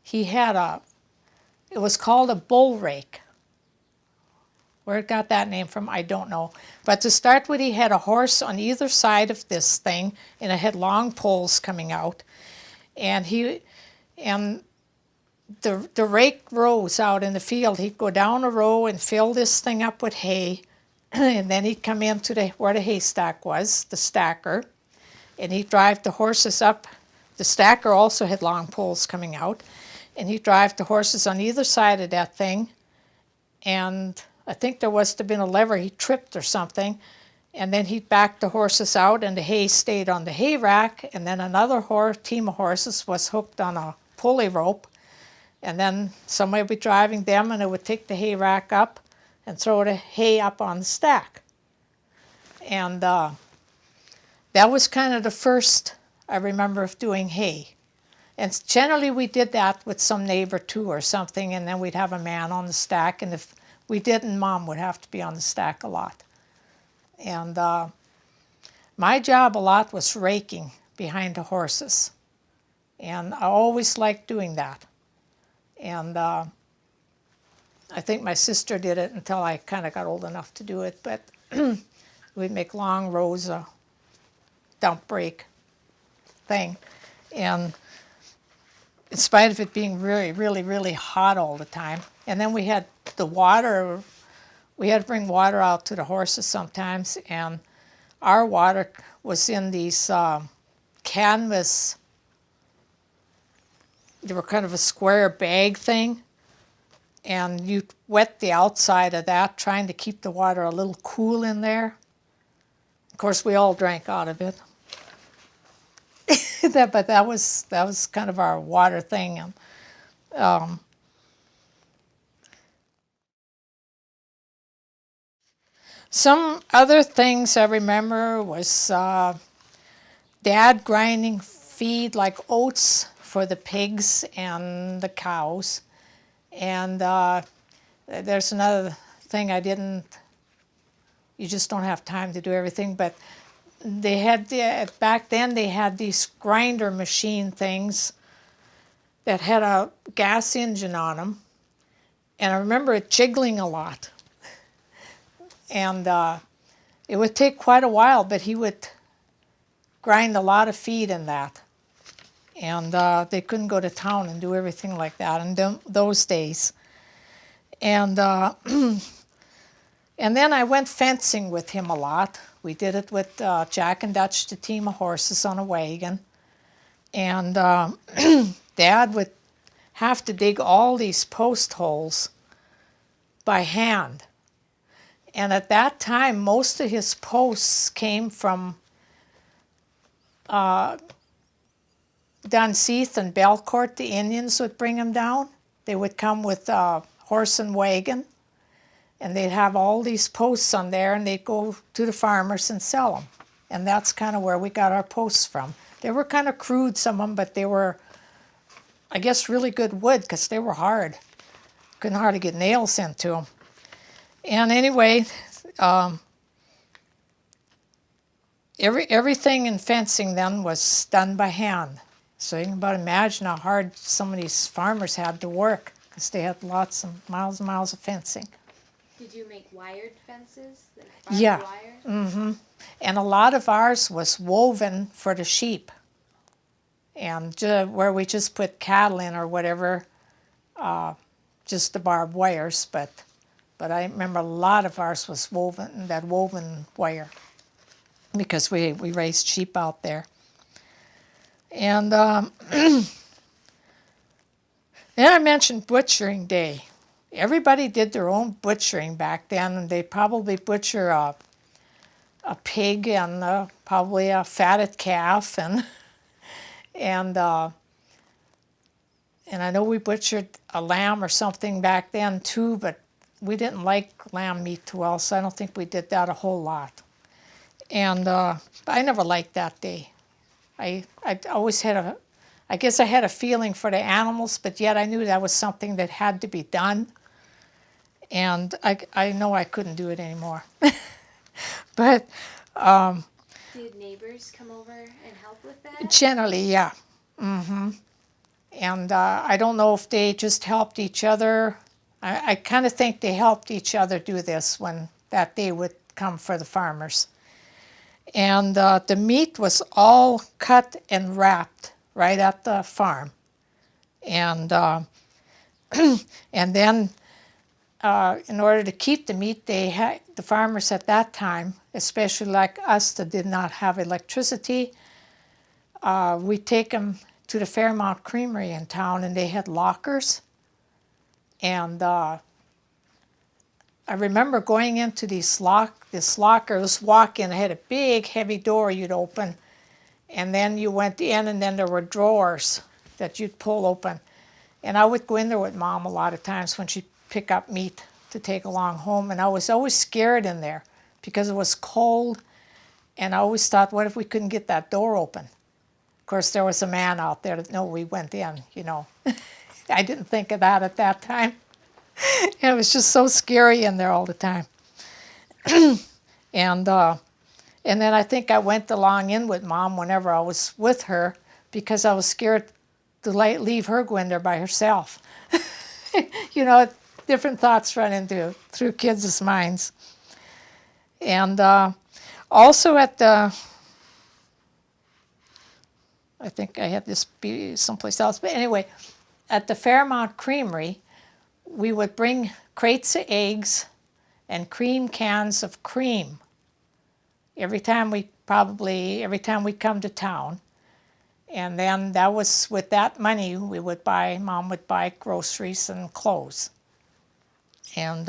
he had it was called a bull rake. Where it got that name from, I don't know. But to start with, he had a horse on either side of this thing, and it had long poles coming out. And the rake rows out in the field. He'd go down a row and fill this thing up with hay, and then he'd come into where the haystack was, the stacker, and he'd drive the horses up. The stacker also had long poles coming out, and he'd drive the horses on either side of that thing, and I think there must have been a lever he tripped or something, and then he'd back the horses out, and the hay stayed on the hay rack, and then another team of horses was hooked on a pulley rope, and then somebody would be driving them, and it would take the hay rack up and throw the hay up on the stack. And that was kind of the first I remember of doing hay. And generally we did that with some neighbor too or something, and then we'd have a man on the stack, and if we didn't, Mom would have to be on the stack a lot. And my job a lot was raking behind the horses. And I always liked doing that. And I think my sister did it until I kind of got old enough to do it. But we'd make long rows of dump rake thing. And in spite of it being really, really, really hot all the time. And then we had the water. We had to bring water out to the horses sometimes. And our water was in these canvas. They were kind of a square bag thing. And you wet the outside of that, trying to keep the water a little cool in there. Of course, we all drank out of it. But that was kind of our water thing. And, some other things I remember was Dad grinding feed like oats for the pigs and the cows. And there's another thing you just don't have time to do everything, but they had, back then they had these grinder machine things that had a gas engine on them. And I remember it jiggling a lot. And it would take quite a while, but he would grind a lot of feed in that. And they couldn't go to town and do everything like that in those days. And and then I went fencing with him a lot. We did it with Jack and Dutch, the team of horses on a wagon. And Dad would have to dig all these post holes by hand. And at that time, most of his posts came from Dunseith and Belcourt. The Indians would bring them down. They would come with a horse and wagon, and they'd have all these posts on there, and they'd go to the farmers and sell them. And that's kind of where we got our posts from. They were kind of crude, some of them, but they were, I guess, really good wood because they were hard. Couldn't hardly get nails into them. And anyway, everything in fencing then was done by hand. So you can about imagine how hard some of these farmers had to work because they had lots of miles and miles of fencing. Did you make wired fences? Like Yeah. wire? Mm-hmm. And a lot of ours was woven for the sheep. and where we just put cattle in or whatever, just the barbed wires. But I remember a lot of ours was woven wire, because we raised sheep out there. And then I mentioned butchering day. Everybody did their own butchering back then, and they probably butcher a pig and probably a fatted calf, and and I know we butchered a lamb or something back then too, but we didn't like lamb meat too well, so I don't think we did that a whole lot. And I never liked that day. I always had I guess I had a feeling for the animals, but yet I knew that was something that had to be done. And I know I couldn't do it anymore. But Did neighbors come over and help with that? generally, yeah. And I don't know if they just helped each other. I kind of think they helped each other do this when that day would come for the farmers. And the meat was all cut and wrapped right at the farm. And and then in order to keep the meat, the farmers at that time, especially like us that did not have electricity, we take them to the Fairmount Creamery in town, and they had lockers. And I remember going into this locker, it was walk-in, it had a big heavy door you'd open, and then you went in, and then there were drawers that you'd pull open. And I would go in there with Mom a lot of times when she'd pick up meat to take along home, and I was always scared in there because it was cold, and I always thought, what if we couldn't get that door open? Of course, there was a man out there that knew we went in, you know. I didn't think of that at that time. It was just so scary in there all the time. And then I think I went along in with Mom whenever I was with her, because I was scared to leave her go in there by herself. You know, different thoughts run through kids' minds. And also at the, I think I had this be someplace else, but anyway, at the Fairmount Creamery, we would bring crates of eggs and cream cans of cream every time we come to town. And then that was, with that money, Mom would buy groceries and clothes. And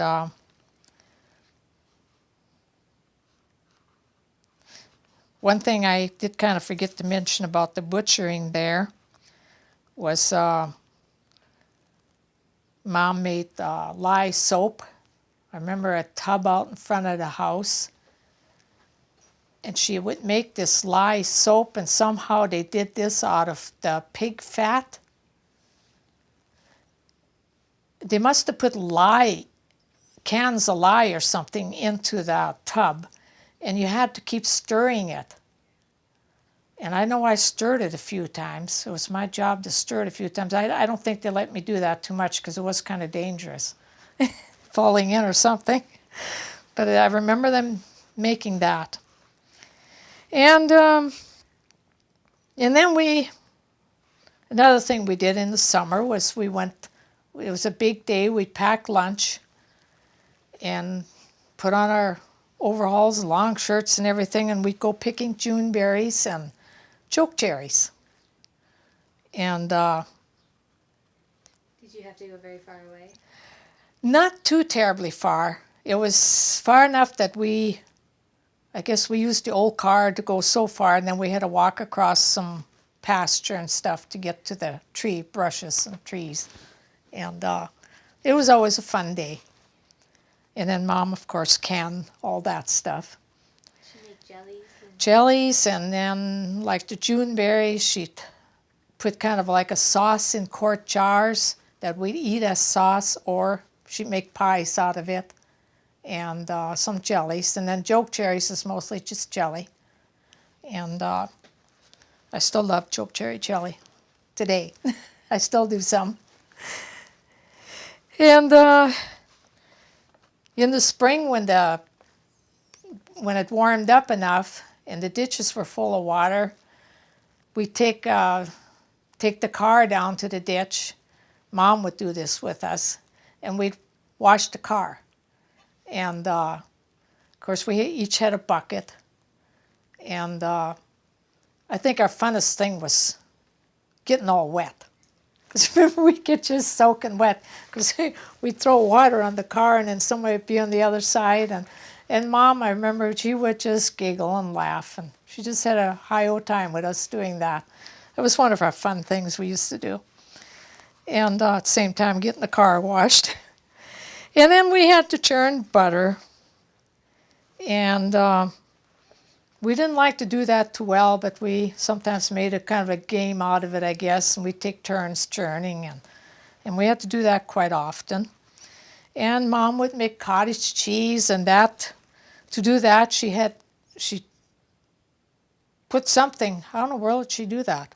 one thing I did kind of forget to mention about the butchering there was Mom made lye soap. I remember a tub out in front of the house. And she would make this lye soap, and somehow they did this out of the pig fat. They must have put cans of lye or something into the tub, and you had to keep stirring it. And I know I stirred it a few times. It was my job to stir it a few times. I don't think they let me do that too much because it was kind of dangerous, falling in or something. But I remember them making that. And then another thing we did in the summer was it was a big day, we'd pack lunch and put on our overalls, long shirts and everything, and we'd go picking June berries and choke cherries. And did you have to go very far away? Not too terribly far. It was far enough that I guess we used the old car to go so far, and then we had to walk across some pasture and stuff to get to the tree brushes and trees. And it was always a fun day. And then Mom, of course, canned all that stuff. She made jellies. Jellies, and then like the June berries, she'd put kind of like a sauce in quart jars that we'd eat as sauce, or she'd make pies out of it. And some jellies, and then choke cherries is mostly just jelly. And I still love choke cherry jelly today. I still do some. And in the spring, when it warmed up enough and the ditches were full of water, we'd take take the car down to the ditch. Mom would do this with us, and we'd wash the car. And of course, we each had a bucket. And I think our funnest thing was getting all wet. Because remember, we'd get just soaking wet. Because we'd throw water on the car, and then somebody would be on the other side. And Mom, I remember, she would just giggle and laugh. And she just had a high-o time with us doing that. It was one of our fun things we used to do. And at the same time, getting the car washed. And then we had to churn butter. And we didn't like to do that too well, but we sometimes made a kind of a game out of it, I guess. And we'd take turns churning. And we had to do that quite often. And Mom would make cottage cheese, and that, to do that, she put something, I don't know, where did she do that?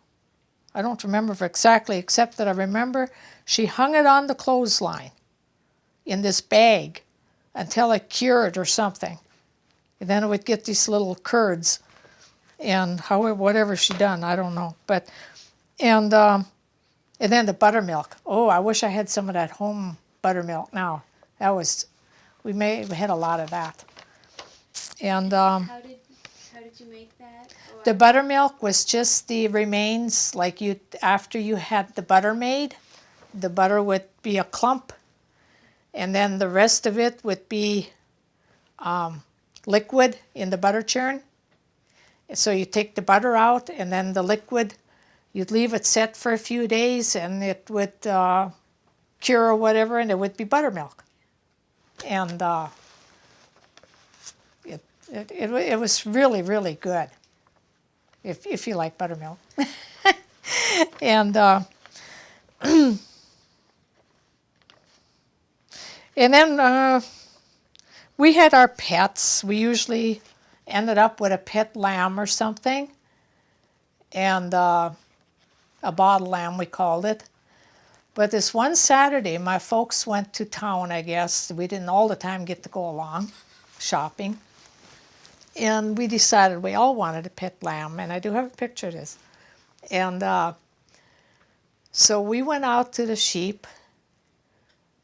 I don't remember exactly, except that I remember she hung it on the clothesline in this bag until it cured or something. And then it would get these little curds, and however, whatever she done, I don't know. But and then the buttermilk. Oh, I wish I had some of that home buttermilk now. That was, we had a lot of that. And How did you make that? Or... The buttermilk was just the remains, like after you had the butter made, the butter would be a clump, and then the rest of it would be liquid in the butter churn. So you take the butter out, and then the liquid, you'd leave it set for a few days, and it would cure or whatever, and it would be buttermilk. And it was really, really good, if you like buttermilk. And and then we had our pets. We usually ended up with a pet lamb or something, and a bottle lamb we called it. But this one Saturday, my folks went to town, I guess. We didn't all the time get to go along shopping. And we decided we all wanted a pet lamb, and I do have a picture of this. And so we went out to the sheep,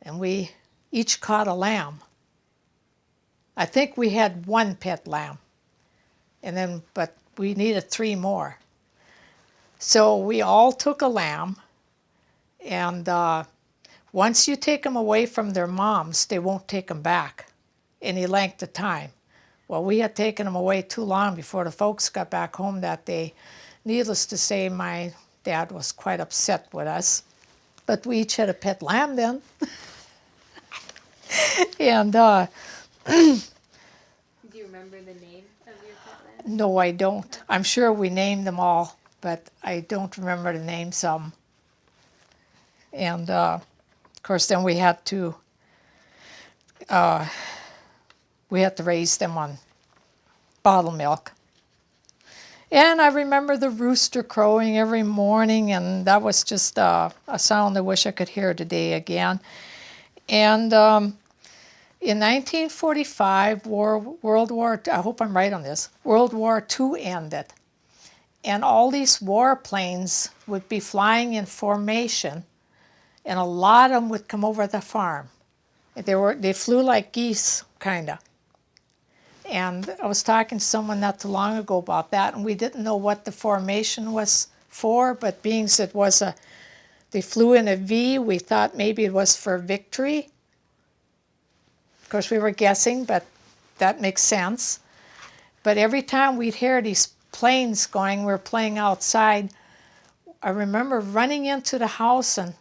and we each caught a lamb. I think we had one pet lamb, but we needed 3 more. So we all took a lamb, and once you take them away from their moms, they won't take them back any length of time. Well, we had taken them away too long before the folks got back home that day. Needless to say, my dad was quite upset with us. But we each had a pet lamb then. And do you remember the name of your pet lamb? No, I don't. I'm sure we named them all, but I don't remember the names of them. And of course, then we had to raise them on bottle milk. And I remember the rooster crowing every morning, and that was just a sound I wish I could hear today again. And in 1945, World War II ended. And all these warplanes would be flying in formation, and a lot of them would come over the farm. They flew like geese, kind of. And I was talking to someone not too long ago about that, and we didn't know what the formation was for, but being that they flew in a V, we thought maybe it was for victory. Of course, we were guessing, but that makes sense. But every time we'd hear these planes going, we were playing outside, I remember running into the house and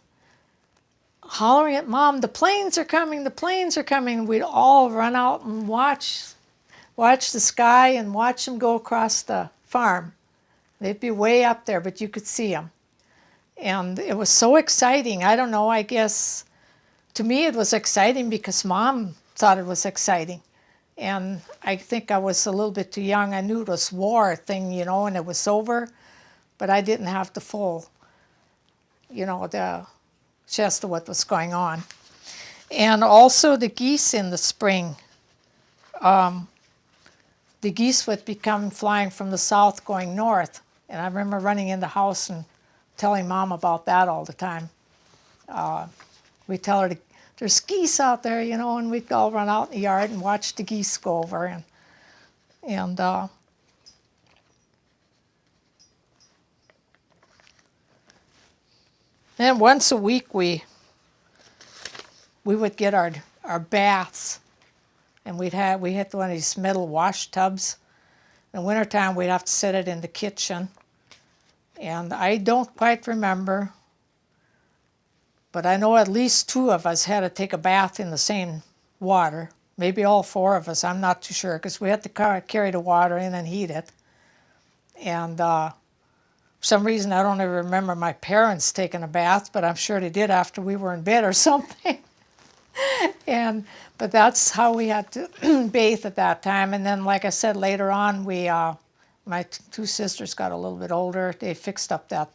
hollering at Mom, "The planes are coming, the planes are coming." We'd all run out and watch the sky and watch them go across the farm. They'd be way up there, but you could see them. And it was so exciting. I don't know, I guess to me it was exciting because Mom thought it was exciting. And I think I was a little bit too young. I knew it was war thing, and it was over, but I didn't have the full, the gist of what was going on. And also the geese in the spring. The geese would be flying from the south going north. And I remember running in the house and telling Mom about that all the time. We tell her there's geese out there, you know, and we'd all run out in the yard and watch the geese go over. And then once a week we would get our baths, and we had one of these metal wash tubs. In the wintertime, we'd have to set it in the kitchen. And I don't quite remember, but I know at least 2 of us had to take a bath in the same water. Maybe all 4 of us, I'm not too sure, because we had to carry the water in and heat it. And for some reason, I don't ever remember my parents taking a bath, but I'm sure they did after we were in bed or something. But that's how we had to bathe at that time. And then, like I said, later on, my 2 sisters got a little bit older. They fixed up that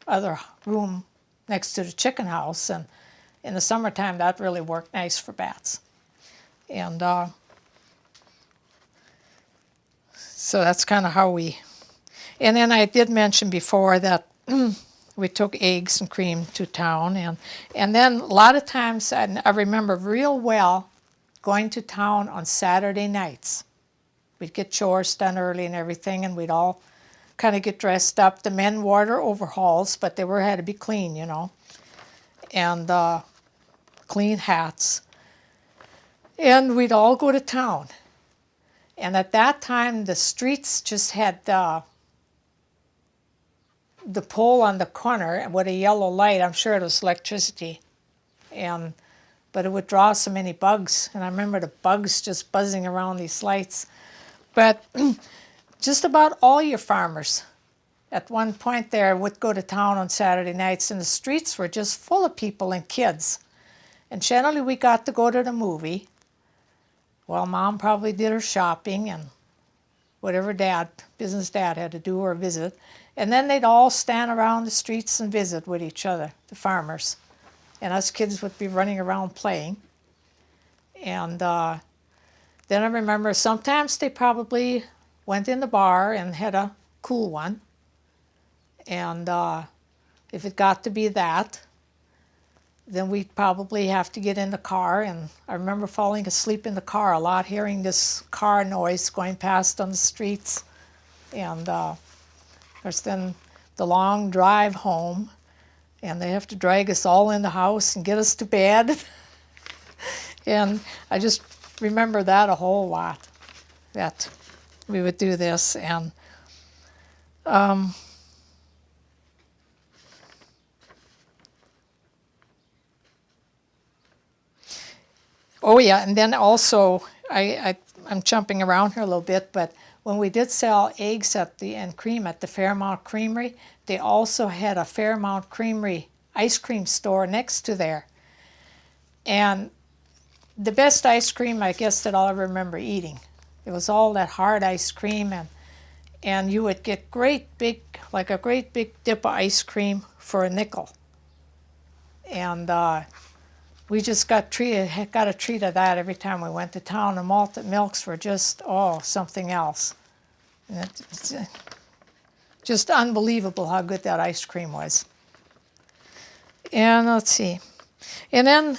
other room next to the chicken house, and in the summertime, that really worked nice for baths. And so that's kind of how we. And then I did mention before that we took eggs and cream to town, and then a lot of times I remember real well going to town on Saturday nights. We'd get chores done early and everything, and we'd all kind of get dressed up. The men wore their overalls, but they had to be clean, you know, and clean hats. And we'd all go to town. And at that time, the streets just had the pole on the corner with a yellow light. I'm sure it was electricity. But it would draw so many bugs. And I remember the bugs just buzzing around these lights. But just about all your farmers at one point there would go to town on Saturday nights, and the streets were just full of people and kids. And generally we got to go to the movie. Well, Mom probably did her shopping and whatever business Dad had to do or visit. And then they'd all stand around the streets and visit with each other, the farmers. And us kids would be running around playing. And then I remember sometimes they probably went in the bar and had a cool one. And if it got to be that, then we'd probably have to get in the car. And I remember falling asleep in the car a lot, hearing this car noise going past on the streets. And of course then the long drive home, and they have to drag us all in the house and get us to bed. And I just remember that a whole lot, that we would do this. And oh yeah, and then also, I'm jumping around here a little bit, but when we did sell eggs and cream at the Fairmount Creamery, they also had a Fairmount Creamery ice cream store next to there. And the best ice cream, I guess, that I'll ever remember eating. It was all that hard ice cream, and you would get a great big dip of ice cream for a nickel. And we just got a treat of that every time we went to town. The malted milks were just, something else. And it's just unbelievable how good that ice cream was. And let's see. And then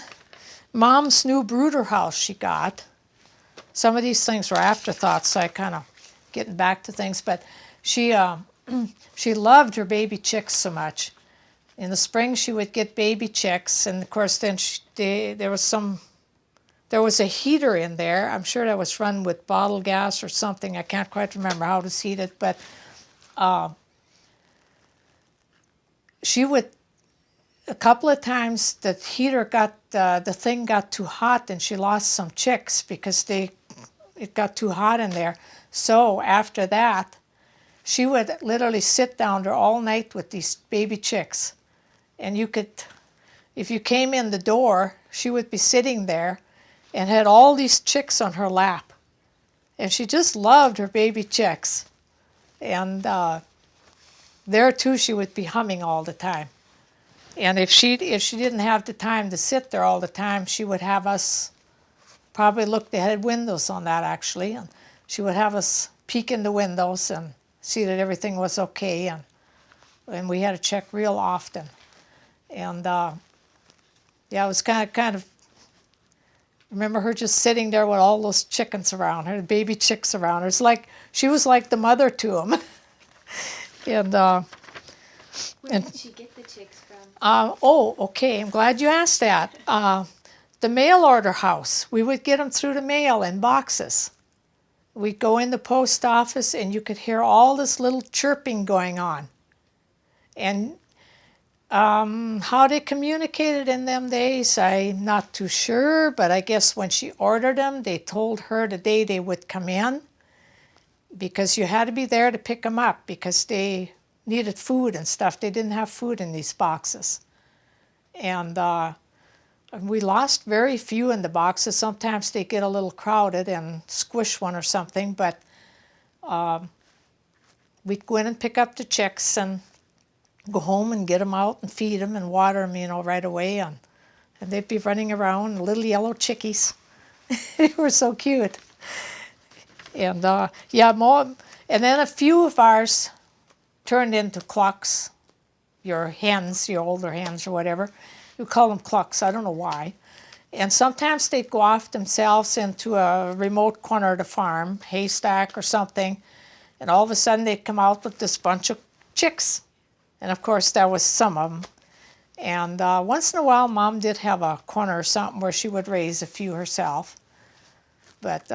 Mom's new brooder house she got. Some of these things were afterthoughts, so I kind of getting back to things. But she loved her baby chicks so much. In the spring, she would get baby chicks, and of course, then there was a heater in there. I'm sure that was run with bottle gas or something. I can't quite remember how it was heated, but she would. A couple of times, the heater the thing got too hot, and she lost some chicks because it got too hot in there. So after that, she would literally sit down there all night with these baby chicks. And if you came in the door, she would be sitting there and had all these chicks on her lap. And she just loved her baby chicks. And there too, she would be humming all the time. And if she didn't have the time to sit there all the time, she would have us probably look. They had windows on that actually, and she would have us peek in the windows and see that everything was okay. and we had to check real often. And yeah, it was kind of. Remember her just sitting there with all those chickens around her, baby chicks around her. It's like she was like the mother to them. And Where did she get the chicks from? oh, okay. I'm glad you asked that. The mail order house. We would get them through the mail in boxes. We'd go in the post office, and you could hear all this little chirping going on. And how they communicated in them days, I'm not too sure, but I guess when she ordered them, they told her the day they would come in, because you had to be there to pick them up because they needed food and stuff. They didn't have food in these boxes. And we lost very few in the boxes. Sometimes they get a little crowded and squish one or something, but we'd go in and pick up the chicks and go home and get them out and feed them and water them, right away. And they'd be running around, little yellow chickies. They were so cute. And yeah, more. And then a few of ours turned into clucks, your hens, your older hens or whatever. We call them clucks. I don't know why. And sometimes they'd go off themselves into a remote corner of the farm, haystack or something, and all of a sudden they'd come out with this bunch of chicks. And of course, that was some of them. And once in a while, Mom did have a corner or something where she would raise a few herself. But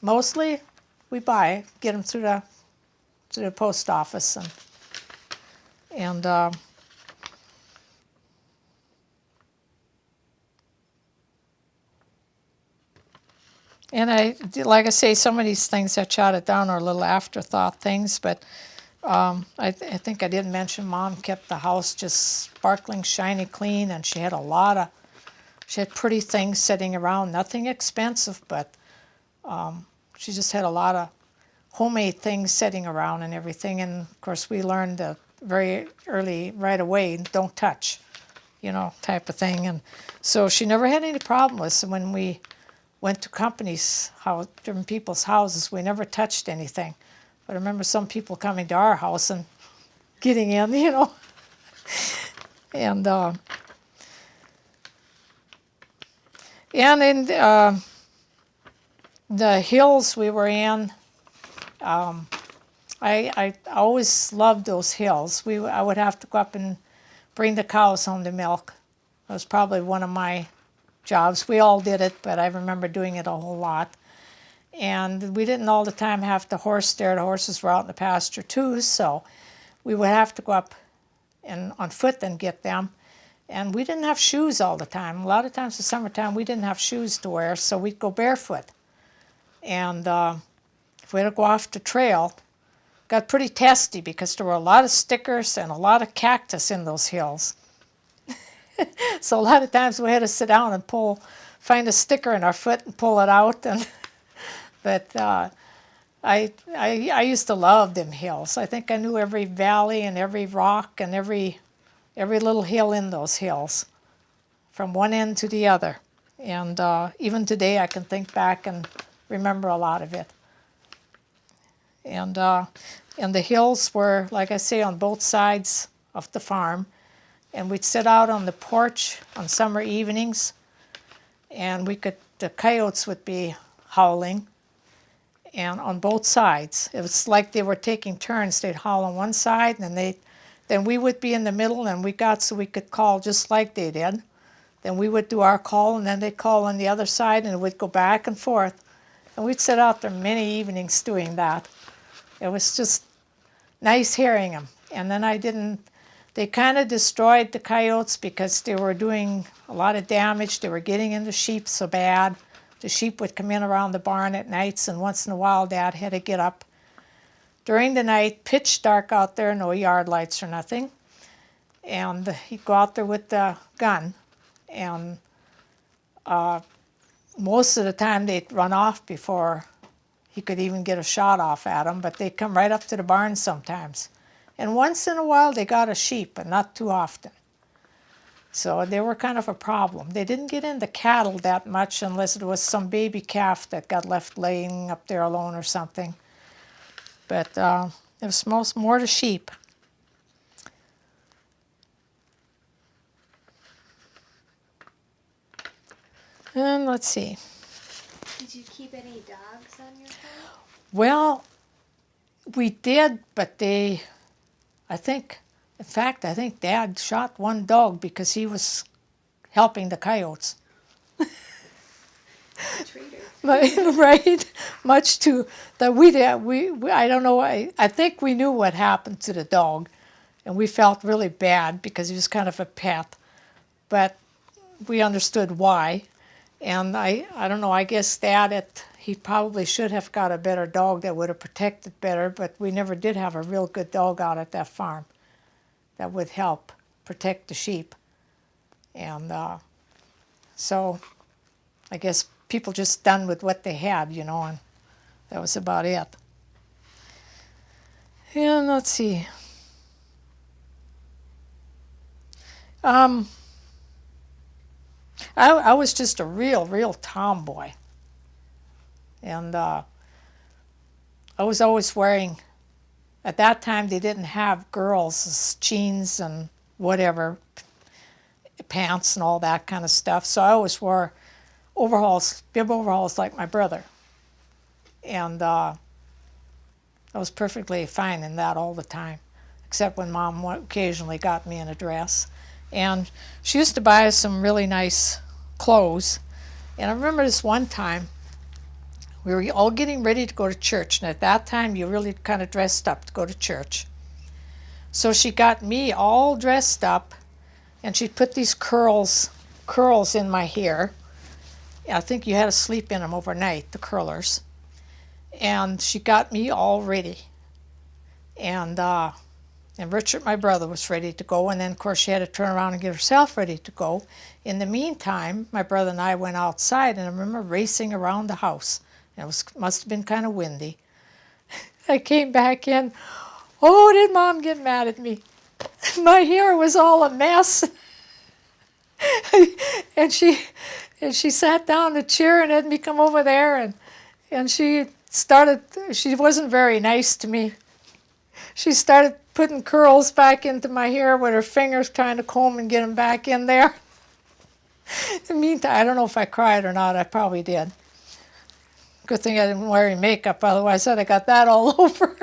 mostly, we get them through the post office. And I, like I say, some of these things I jotted down are little afterthought things, but I think I did mention Mom kept the house just sparkling, shiny, clean, and she had pretty things sitting around. Nothing expensive, but she just had a lot of homemade things sitting around and everything. And of course, we learned very early, right away, don't touch, type of thing. And so she never had any problem with it. When we went to different people's houses, we never touched anything. But I remember some people coming to our house and getting in, And in the hills we were in, I always loved those hills. I would have to go up and bring the cows home to milk. That was probably one of my jobs. We all did it, but I remember doing it a whole lot. And we didn't all the time have the horse there. The horses were out in the pasture too, so we would have to go up and on foot and get them. And we didn't have shoes all the time. A lot of times in the summertime, we didn't have shoes to wear, so we'd go barefoot. And if we had to go off the trail, it got pretty testy because there were a lot of stickers and a lot of cactus in those hills. So a lot of times we had to sit down and find a sticker in our foot and pull it out. But I used to love them hills. I think I knew every valley and every rock and every little hill in those hills, from one end to the other. And even today I can think back and remember a lot of it. And the hills were, like I say, on both sides of the farm. And we'd sit out on the porch on summer evenings, and the coyotes would be howling, and on both sides. It was like they were taking turns. They'd howl on one side, and then we would be in the middle, and we got so we could call just like they did. Then we would do our call, and then they'd call on the other side, and it would go back and forth. And we'd sit out there many evenings doing that. It was just nice hearing them. And then they kind of destroyed the coyotes because they were doing a lot of damage. They were getting into sheep so bad. The sheep would come in around the barn at nights, and once in a while Dad had to get up during the night, pitch dark out there, no yard lights or nothing. And he'd go out there with the gun, and most of the time they'd run off before he could even get a shot off at them, but they'd come right up to the barn sometimes. And once in a while they got a sheep, but not too often. So they were kind of a problem. They didn't get into cattle that much unless it was some baby calf that got left laying up there alone or something. But it was more to sheep. And let's see. Did you keep any dogs on your farm? Well, we did, but in fact, I think Dad shot one dog because he was helping the coyotes. Traitor. Right? Much to that we did. I don't know. I think we knew what happened to the dog, and we felt really bad because he was kind of a pet, but we understood why. And I don't know. I guess he probably should have got a better dog that would have protected better, but we never did have a real good dog out at that farm that would help protect the sheep. And so I guess people just done with what they had, and that was about it. And let's see. I was just a real tomboy. And I was always wearing, at that time they didn't have girls' jeans and whatever, pants and all that kind of stuff. So I always wore bib overalls like my brother. And I was perfectly fine in that all the time, except when Mom occasionally got me in a dress. And she used to buy us some really nice clothes. And I remember this one time, we were all getting ready to go to church. And at that time, you really kind of dressed up to go to church. So she got me all dressed up, and she put these curls in my hair. I think you had to sleep in them overnight, the curlers. And she got me all ready. And Richard, my brother, was ready to go. And then, of course, she had to turn around and get herself ready to go. In the meantime, my brother and I went outside, and I remember racing around the house. And must have been kind of windy. I came back in. Oh, did Mom get mad at me? My hair was all a mess. and she sat down in a chair and had me come over there, and she wasn't very nice to me. She started putting curls back into my hair with her fingers, trying to comb and get them back in there. In the meantime, I don't know if I cried or not. I probably did. Good thing I didn't wear any makeup, otherwise I'd have got that all over.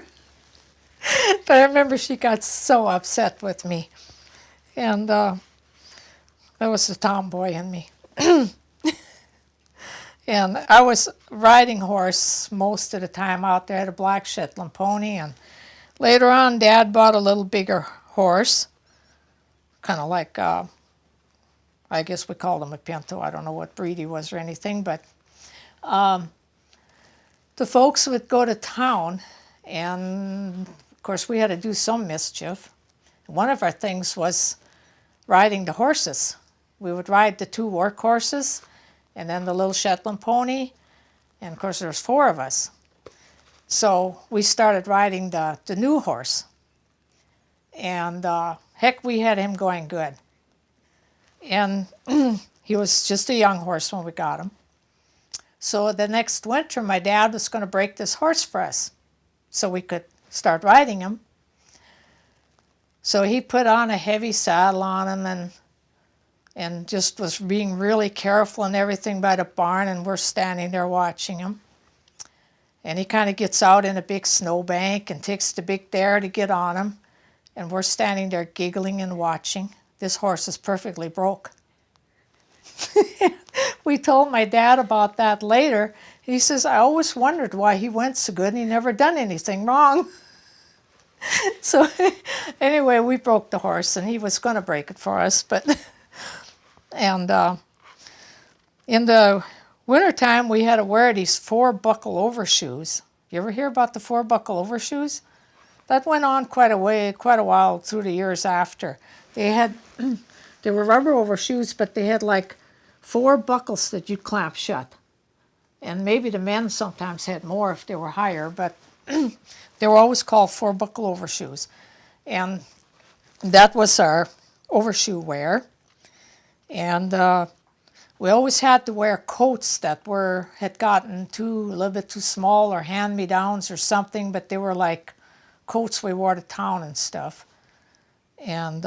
But I remember she got so upset with me. And that was the tomboy in me. And I was riding horse most of the time out there. I had a black Shetland pony. And later on, Dad bought a little bigger horse. Kind of like, I guess we called him a pinto. I don't know what breed he was or anything. But the folks would go to town. And, of course, we had to do some mischief. One of our things was riding the horses. We would ride the 2 work horses and then the little Shetland pony. And, of course, there was 4 of us. So we started riding the new horse. And, heck, we had him going good. And he was just a young horse when we got him. So the next winter, my dad was going to break this horse for us so we could start riding him. So he put on a heavy saddle on him and just was being really careful and everything by the barn, and we're standing there watching him. And he kind of gets out in a big snowbank and takes the big dare to get on him, and we're standing there giggling and watching. This horse is perfectly broke. We told my dad about that later. He says, I always wondered why he went so good and he never done anything wrong. So anyway, we broke the horse, and he was going to break it for us. And in the wintertime, we had to wear these 4-buckle overshoes. You ever hear about the 4-buckle overshoes? That went on quite a while through the years after. They were rubber overshoes, but they had like 4 buckles that you'd clamp shut. And maybe the men sometimes had more if they were higher, but they were always called 4-buckle overshoes. And that was our overshoe wear. And we always had to wear coats that had gotten a little bit too small, or hand-me-downs or something, but they were like coats we wore to town and stuff. And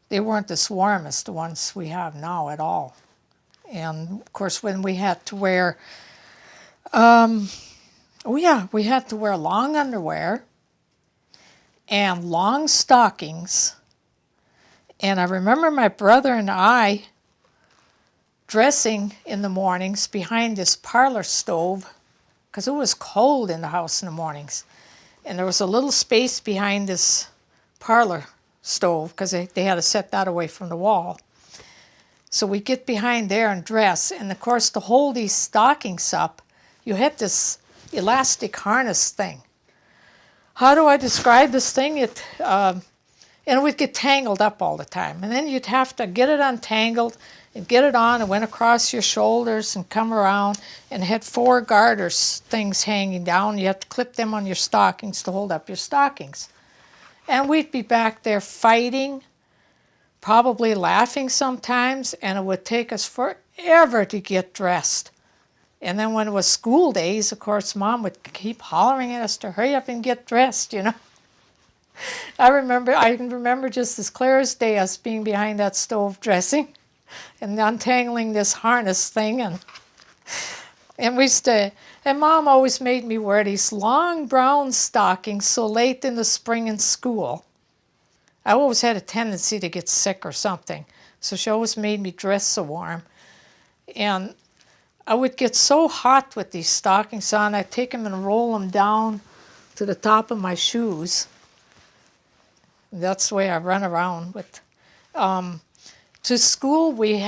they weren't as warm as the ones we have now at all. And of course, when we had to wear, we had to wear long underwear and long stockings. And I remember my brother and I dressing in the mornings behind this parlor stove because it was cold in the house in the mornings. And there was a little space behind this parlor stove because they had to set that away from the wall. So we get behind there and dress. And of course, to hold these stockings up, you had this elastic harness thing. How do I describe this thing? And it would get tangled up all the time. And then you'd have to get it untangled and get it on. It went across your shoulders and come around, and had 4 garters things hanging down. You have to clip them on your stockings to hold up your stockings. And we'd be back there fighting, probably laughing sometimes, and it would take us forever to get dressed. And then when it was school days, of course, Mom would keep hollering at us to hurry up and get dressed, you know. I can remember just as clear as day us being behind that stove dressing and untangling this harness thing, and Mom always made me wear these long brown stockings so late in the spring in school. I always had a tendency to get sick or something, so she always made me dress so warm. And I would get so hot with these stockings on, I'd take them and roll them down to the top of my shoes. That's the way I run around with. To school, we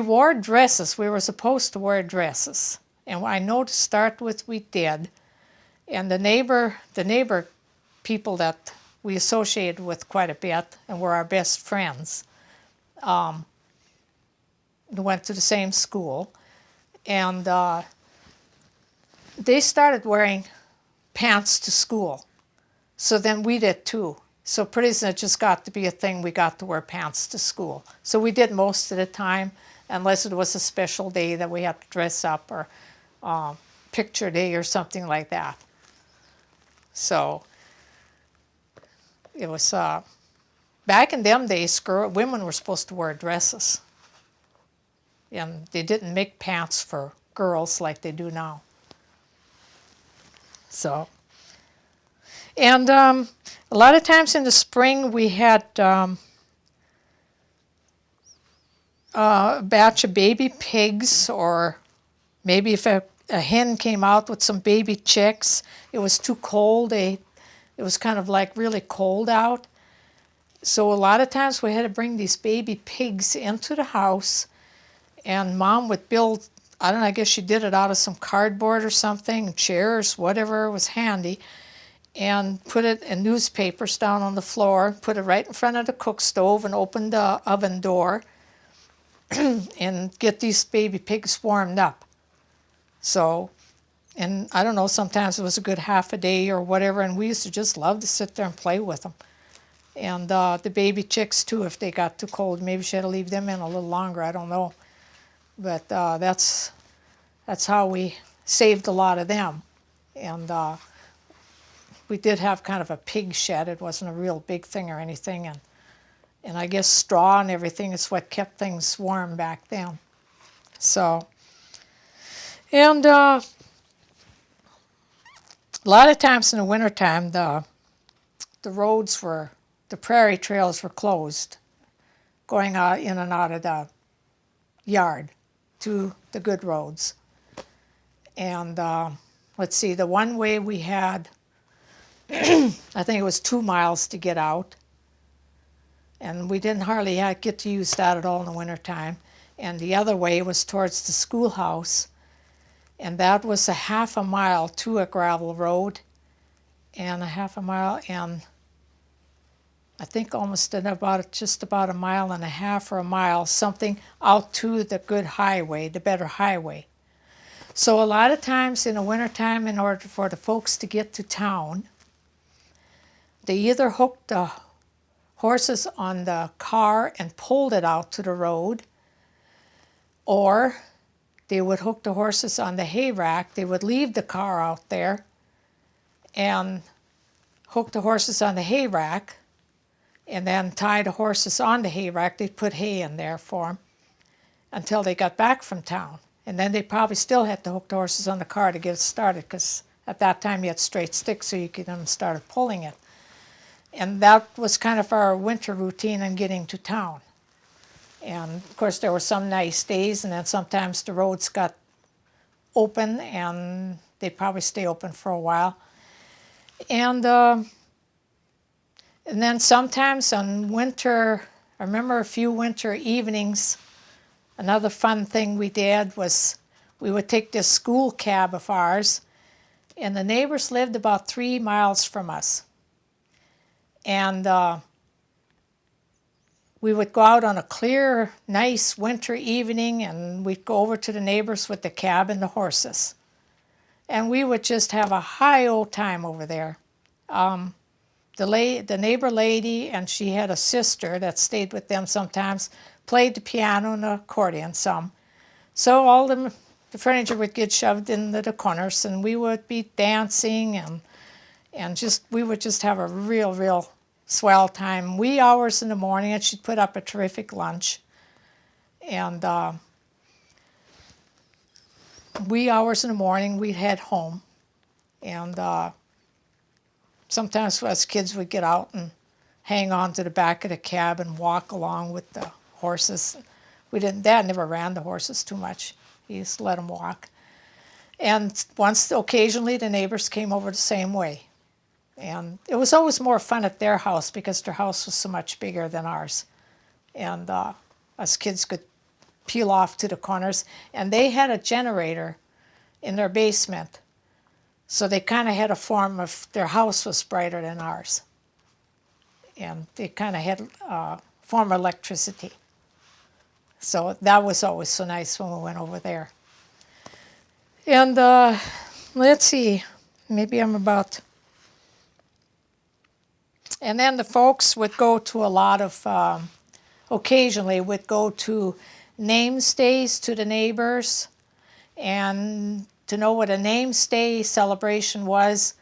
wore dresses. We were supposed to wear dresses. And I know to start with, we did. And the neighbor people that we associated with quite a bit and were our best friends, went to the same school. And they started wearing pants to school. So then we did too. So pretty soon it just got to be a thing. We got to wear pants to school. So we did most of the time, unless it was a special day that we had to dress up, or picture day or something like that. So it was, back in them days, women were supposed to wear dresses. And they didn't make pants for girls like they do now. So. And a lot of times in the spring we had a batch of baby pigs, or maybe if a hen came out with some baby chicks, it was too cold. It was kind of like really cold out. So a lot of times we had to bring these baby pigs into the house, and Mom would build, I don't know, I guess she did it out of some cardboard or something, chairs, whatever was handy, and put it in newspapers down on the floor, put it right in front of the cook stove, and open the oven door and get these baby pigs warmed up. So, and I don't know, sometimes it was a good half a day or whatever, and we used to just love to sit there and play with them. And the baby chicks too, if they got too cold, maybe she had to leave them in a little longer, I don't know. But that's how we saved a lot of them. And we did have kind of a pig shed. It wasn't a real big thing or anything, and I guess straw and everything is what kept things warm back then. So, and a lot of times in the wintertime, the prairie trails were closed, going in and out of the yard to the good roads. And let's see, the one way we had, I think it was 2 miles to get out, and we didn't hardly get to use that at all in the wintertime. And the other way was towards the schoolhouse, and that was a half a mile to a gravel road, and a half a mile, and I think almost just about a mile and a half or a mile, something out to the good highway, the better highway. So a lot of times in the wintertime, in order for the folks to get to town, they either hooked the horses on the car and pulled it out to the road, or they would hook the horses on the hay rack. They would leave the car out there and hook the horses on the hay rack, and then tie the horses on the hay rack. They'd put hay in there for them. until they got back from town. And then they probably still had to hook the horses on the car to get it started, because at that time you had straight sticks so you could then start pulling it. And that was kind of our winter routine in getting to town. And of course there were some nice days, and then sometimes the roads got open and they'd probably stay open for a while. And then sometimes on winter, I remember a few winter evenings, another fun thing we did was we would take this school cab of ours, and the neighbors lived about 3 miles from us. And we would go out on a clear, nice winter evening, and we'd go over to the neighbors with the cab and the horses. And we would just have a high old time over there. The neighbor lady, and she had a sister that stayed with them sometimes, played the piano and the accordion some. So all the furniture would get shoved into the corners, and we would be dancing, and we would just have a real swell time. Wee hours in the morning, and she'd put up a terrific lunch. And wee hours in the morning, we'd head home. And sometimes us kids would get out and hang on to the back of the cab and walk along with the horses. Dad never ran the horses too much. He just let them walk. And occasionally the neighbors came over the same way. And it was always more fun at their house because their house was so much bigger than ours. And us kids could peel off to the corners. And they had a generator in their basement. So they kind of had a form of, their house was brighter than ours. And they kind of had a form of electricity. So that was always so nice when we went over there. And let's see, maybe I'm about... And then the folks would go to a lot of, occasionally would go to names days to the neighbors. And to know what a names day celebration was,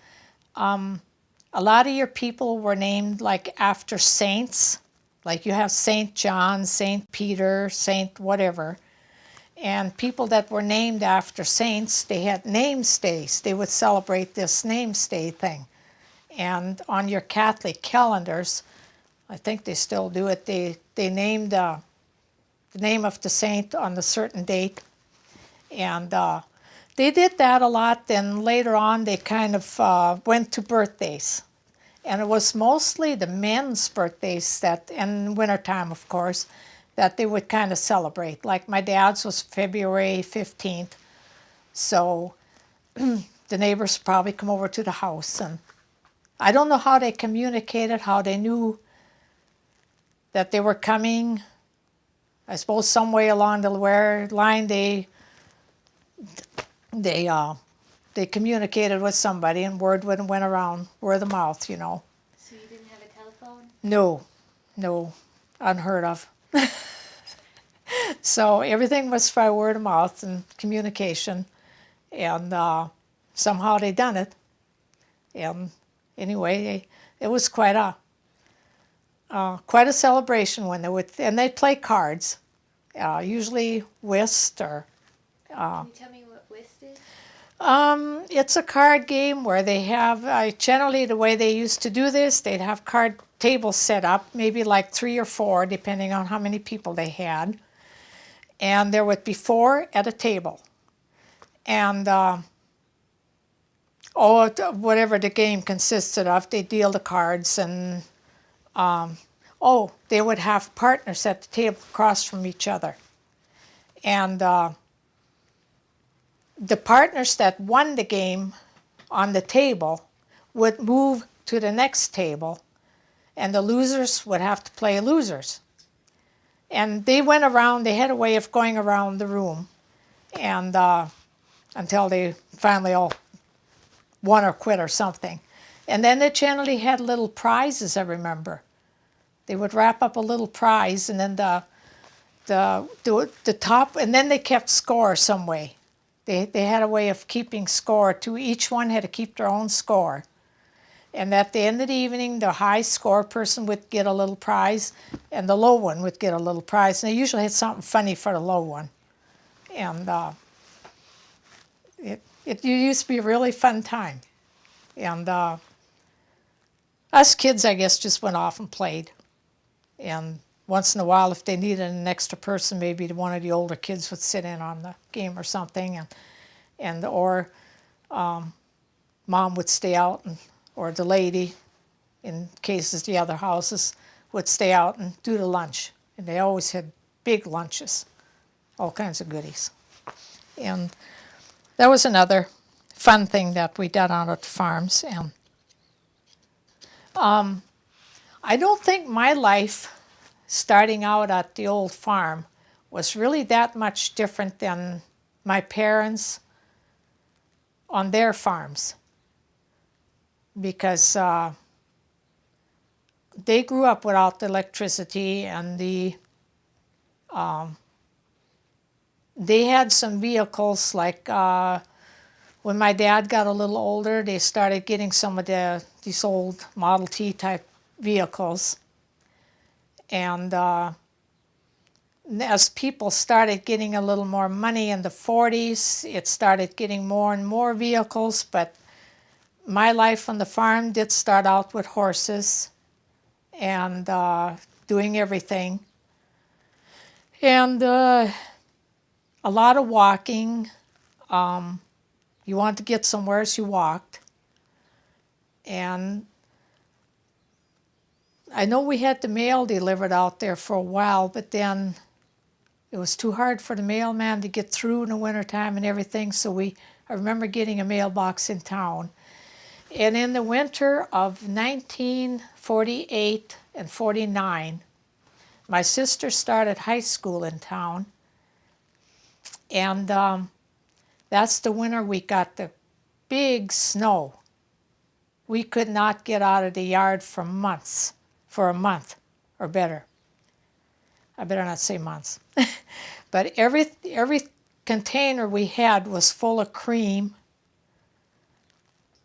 a lot of your people were named like after saints. Like you have St. John, St. Peter, St. whatever. And people that were named after saints, they had names days. They would celebrate this names day thing. And on your Catholic calendars, I think they still do it, they named the name of the saint on a certain date. And they did that a lot. Then later on, they kind of went to birthdays. And it was mostly the men's birthdays that, in wintertime, of course, that they would kind of celebrate. Like my dad's was February 15th. So the neighbors probably come over to the house. And I don't know how they communicated, how they knew that they were coming. I suppose some way along the line they communicated with somebody, and word went around word of mouth, you know. So you didn't have a telephone? No, unheard of. So everything was by word of mouth and communication, and somehow they done it. And anyway, it was quite a celebration when they'd play cards, usually whist or. Can you tell me what whist is? It's a card game where they have, generally the way they used to do this, they'd have card tables set up, maybe like 3 or 4, depending on how many people they had. And there would be 4 at a table. And whatever the game consisted of, they deal the cards, and they would have partners at the table across from each other. And the partners that won the game on the table would move to the next table, and the losers would have to play losers. And they went around, they had a way of going around the room, and until they finally all won or quit or something. And then they generally had little prizes, I remember. They would wrap up a little prize, and then the top, and then they kept score some way. They had a way of keeping score too. Each one had to keep their own score. And at the end of the evening, the high score person would get a little prize, and the low one would get a little prize. And they usually had something funny for the low one. And it used to be a really fun time. And us kids, I guess, just went off and played. And once in a while, if they needed an extra person, maybe one of the older kids would sit in on the game or something, or mom would stay out, or the lady, in cases the other houses, would stay out and do the lunch. And they always had big lunches, all kinds of goodies. And that was another fun thing that we did out at the farms. And I don't think my life starting out at the old farm was really that much different than my parents on their farms, because they grew up without the electricity, and they had some vehicles, like when my dad got a little older, they started getting some of these old Model T type vehicles. And as people started getting a little more money in the 40s, it started getting more and more vehicles. But my life on the farm did start out with horses and doing everything. And a lot of walking. You wanted to get somewhere, so you walked. And I know we had the mail delivered out there for a while, but then it was too hard for the mailman to get through in the wintertime and everything, so I remember getting a mailbox in town. And in the winter of 1948 and 49, my sister started high school in town, and that's the winter we got the big snow. We could not get out of the yard for a month or better. I better not say months. But every container we had was full of cream,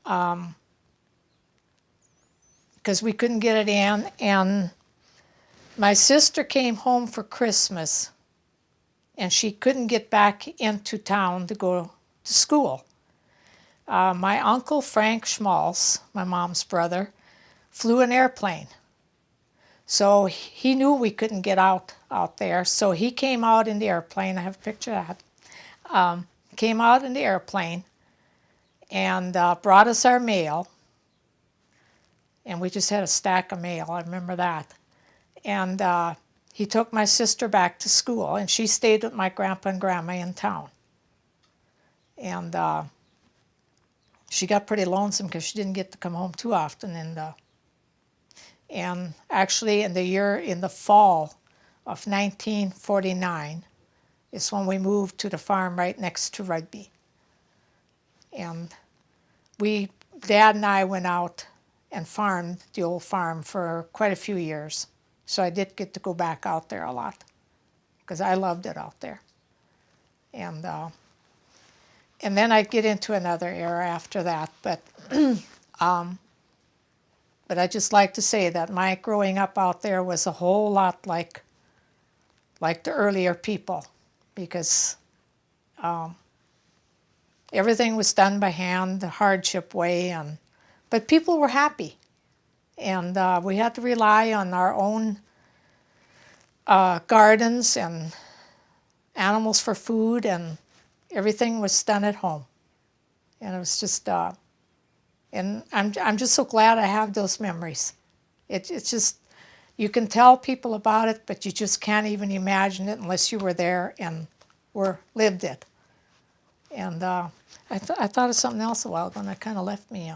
because we couldn't get it in. And my sister came home for Christmas, and she couldn't get back into town to go to school. My uncle Frank Schmalz, my mom's brother, flew an airplane. So he knew we couldn't get out there. So he came out in the airplane. I have a picture of that. Came out in the airplane and brought us our mail. And we just had a stack of mail. I remember that. And he took my sister back to school, and she stayed with my grandpa and grandma in town. And she got pretty lonesome because she didn't get to come home too often. And actually in the fall of 1949 is when we moved to the farm right next to Rugby. And Dad and I went out and farmed the old farm for quite a few years. So I did get to go back out there a lot because I loved it out there. And then I'd get into another era after that. But I just like to say that my growing up out there was a whole lot like the earlier people, because everything was done by hand, the hardship way, but people were happy. And we had to rely on our own gardens and animals for food, and everything was done at home. And it was just, and I'm just so glad I have those memories. It's just, you can tell people about it, but you just can't even imagine it unless you were there and lived it. And I thought of something else a while ago, and it kind of left me.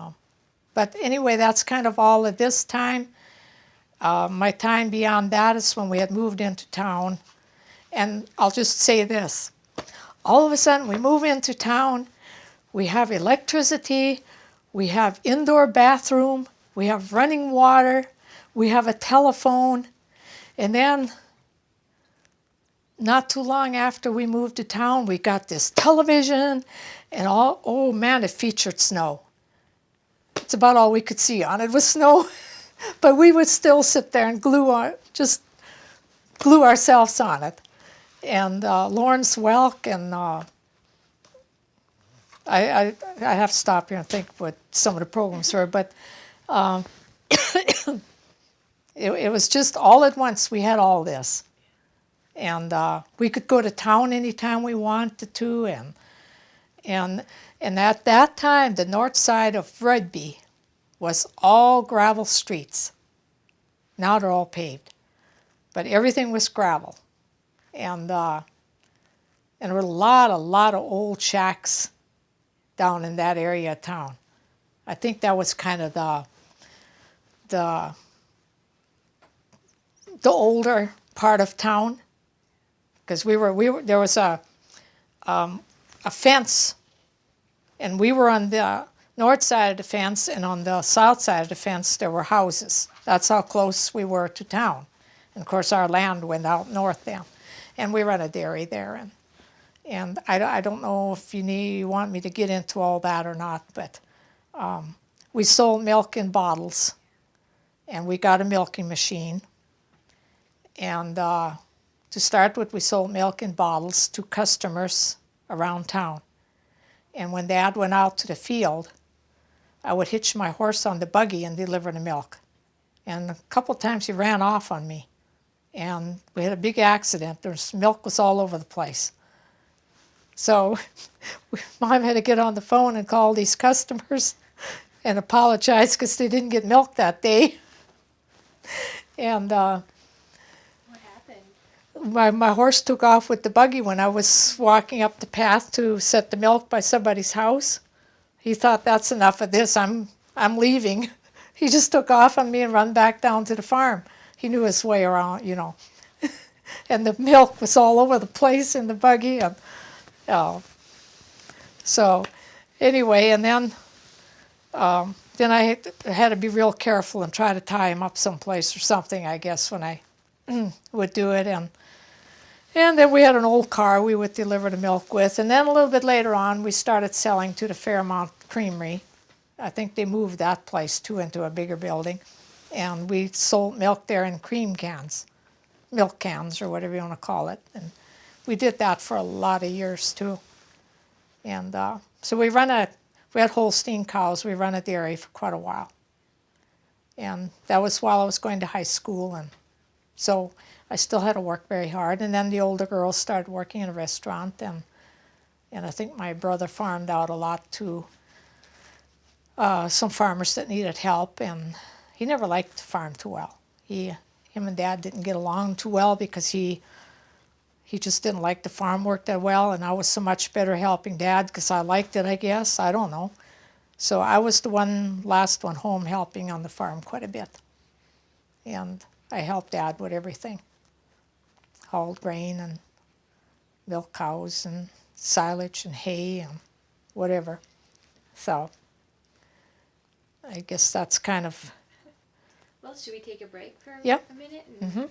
But anyway, that's kind of all at this time. My time beyond that is when we had moved into town. And I'll just say this. All of a sudden, we move into town. We have electricity. We have indoor bathroom. We have running water. We have a telephone. And then, not too long after we moved to town, we got this television. And oh man, it featured snow. it's about all we could see on it was snow. But we would still sit there and glue ourselves on it. And Lawrence Welk and I have to stop here and think what some of the programs were, but it was just all at once. We had all this, and we could go to town anytime we wanted to, and at that time the north side of Rugby was all gravel streets. Now they're all paved, but everything was gravel, and there were a lot of old shacks down in that area of town. I think that was kind of the older part of town, because we were there was a fence, and we were on the north side of the fence, and on the south side of the fence there were houses. That's how close we were to town. And of course our land went out north then, and we ran a dairy there, and I don't know if you want me to get into all that or not, but we sold milk in bottles, and we got a milking machine. And to start with, we sold milk in bottles to customers around town. And when Dad went out to the field, I would hitch my horse on the buggy and deliver the milk. And a couple times he ran off on me, and we had a big accident. Milk was all over the place. So Mom had to get on the phone and call these customers and apologize because they didn't get milk that day. And What happened? my horse took off with the buggy when I was walking up the path to set the milk by somebody's house. He thought, that's enough of this, I'm leaving. He just took off on me and run back down to the farm. He knew his way around, you know. And the milk was all over the place in the buggy. And, so anyway, and then I had to be real careful and try to tie him up someplace or something, I guess, when I would do it. And then we had an old car we would deliver the milk with. And then a little bit later on, we started selling to the Fairmount Creamery. I think they moved that place, too, into a bigger building. And we sold milk there in cream cans, milk cans, or whatever you want to call it. And we did that for a lot of years, too. And so we had Holstein cows. We ran a dairy for quite a while. And that was while I was going to high school. And so I still had to work very hard. And then the older girls started working in a restaurant. And I think my brother farmed out a lot to some farmers that needed help. And he never liked to farm too well. Him and Dad didn't get along too well because he just didn't like the farm work that well, and I was so much better helping Dad because I liked it, I guess. I don't know. So I was the last one home helping on the farm quite a bit. And I helped Dad with everything. Hauled grain and milk cows and silage and hay and whatever. So I guess that's kind of... Well, should we take a break for Yep. a minute? Mm-hmm.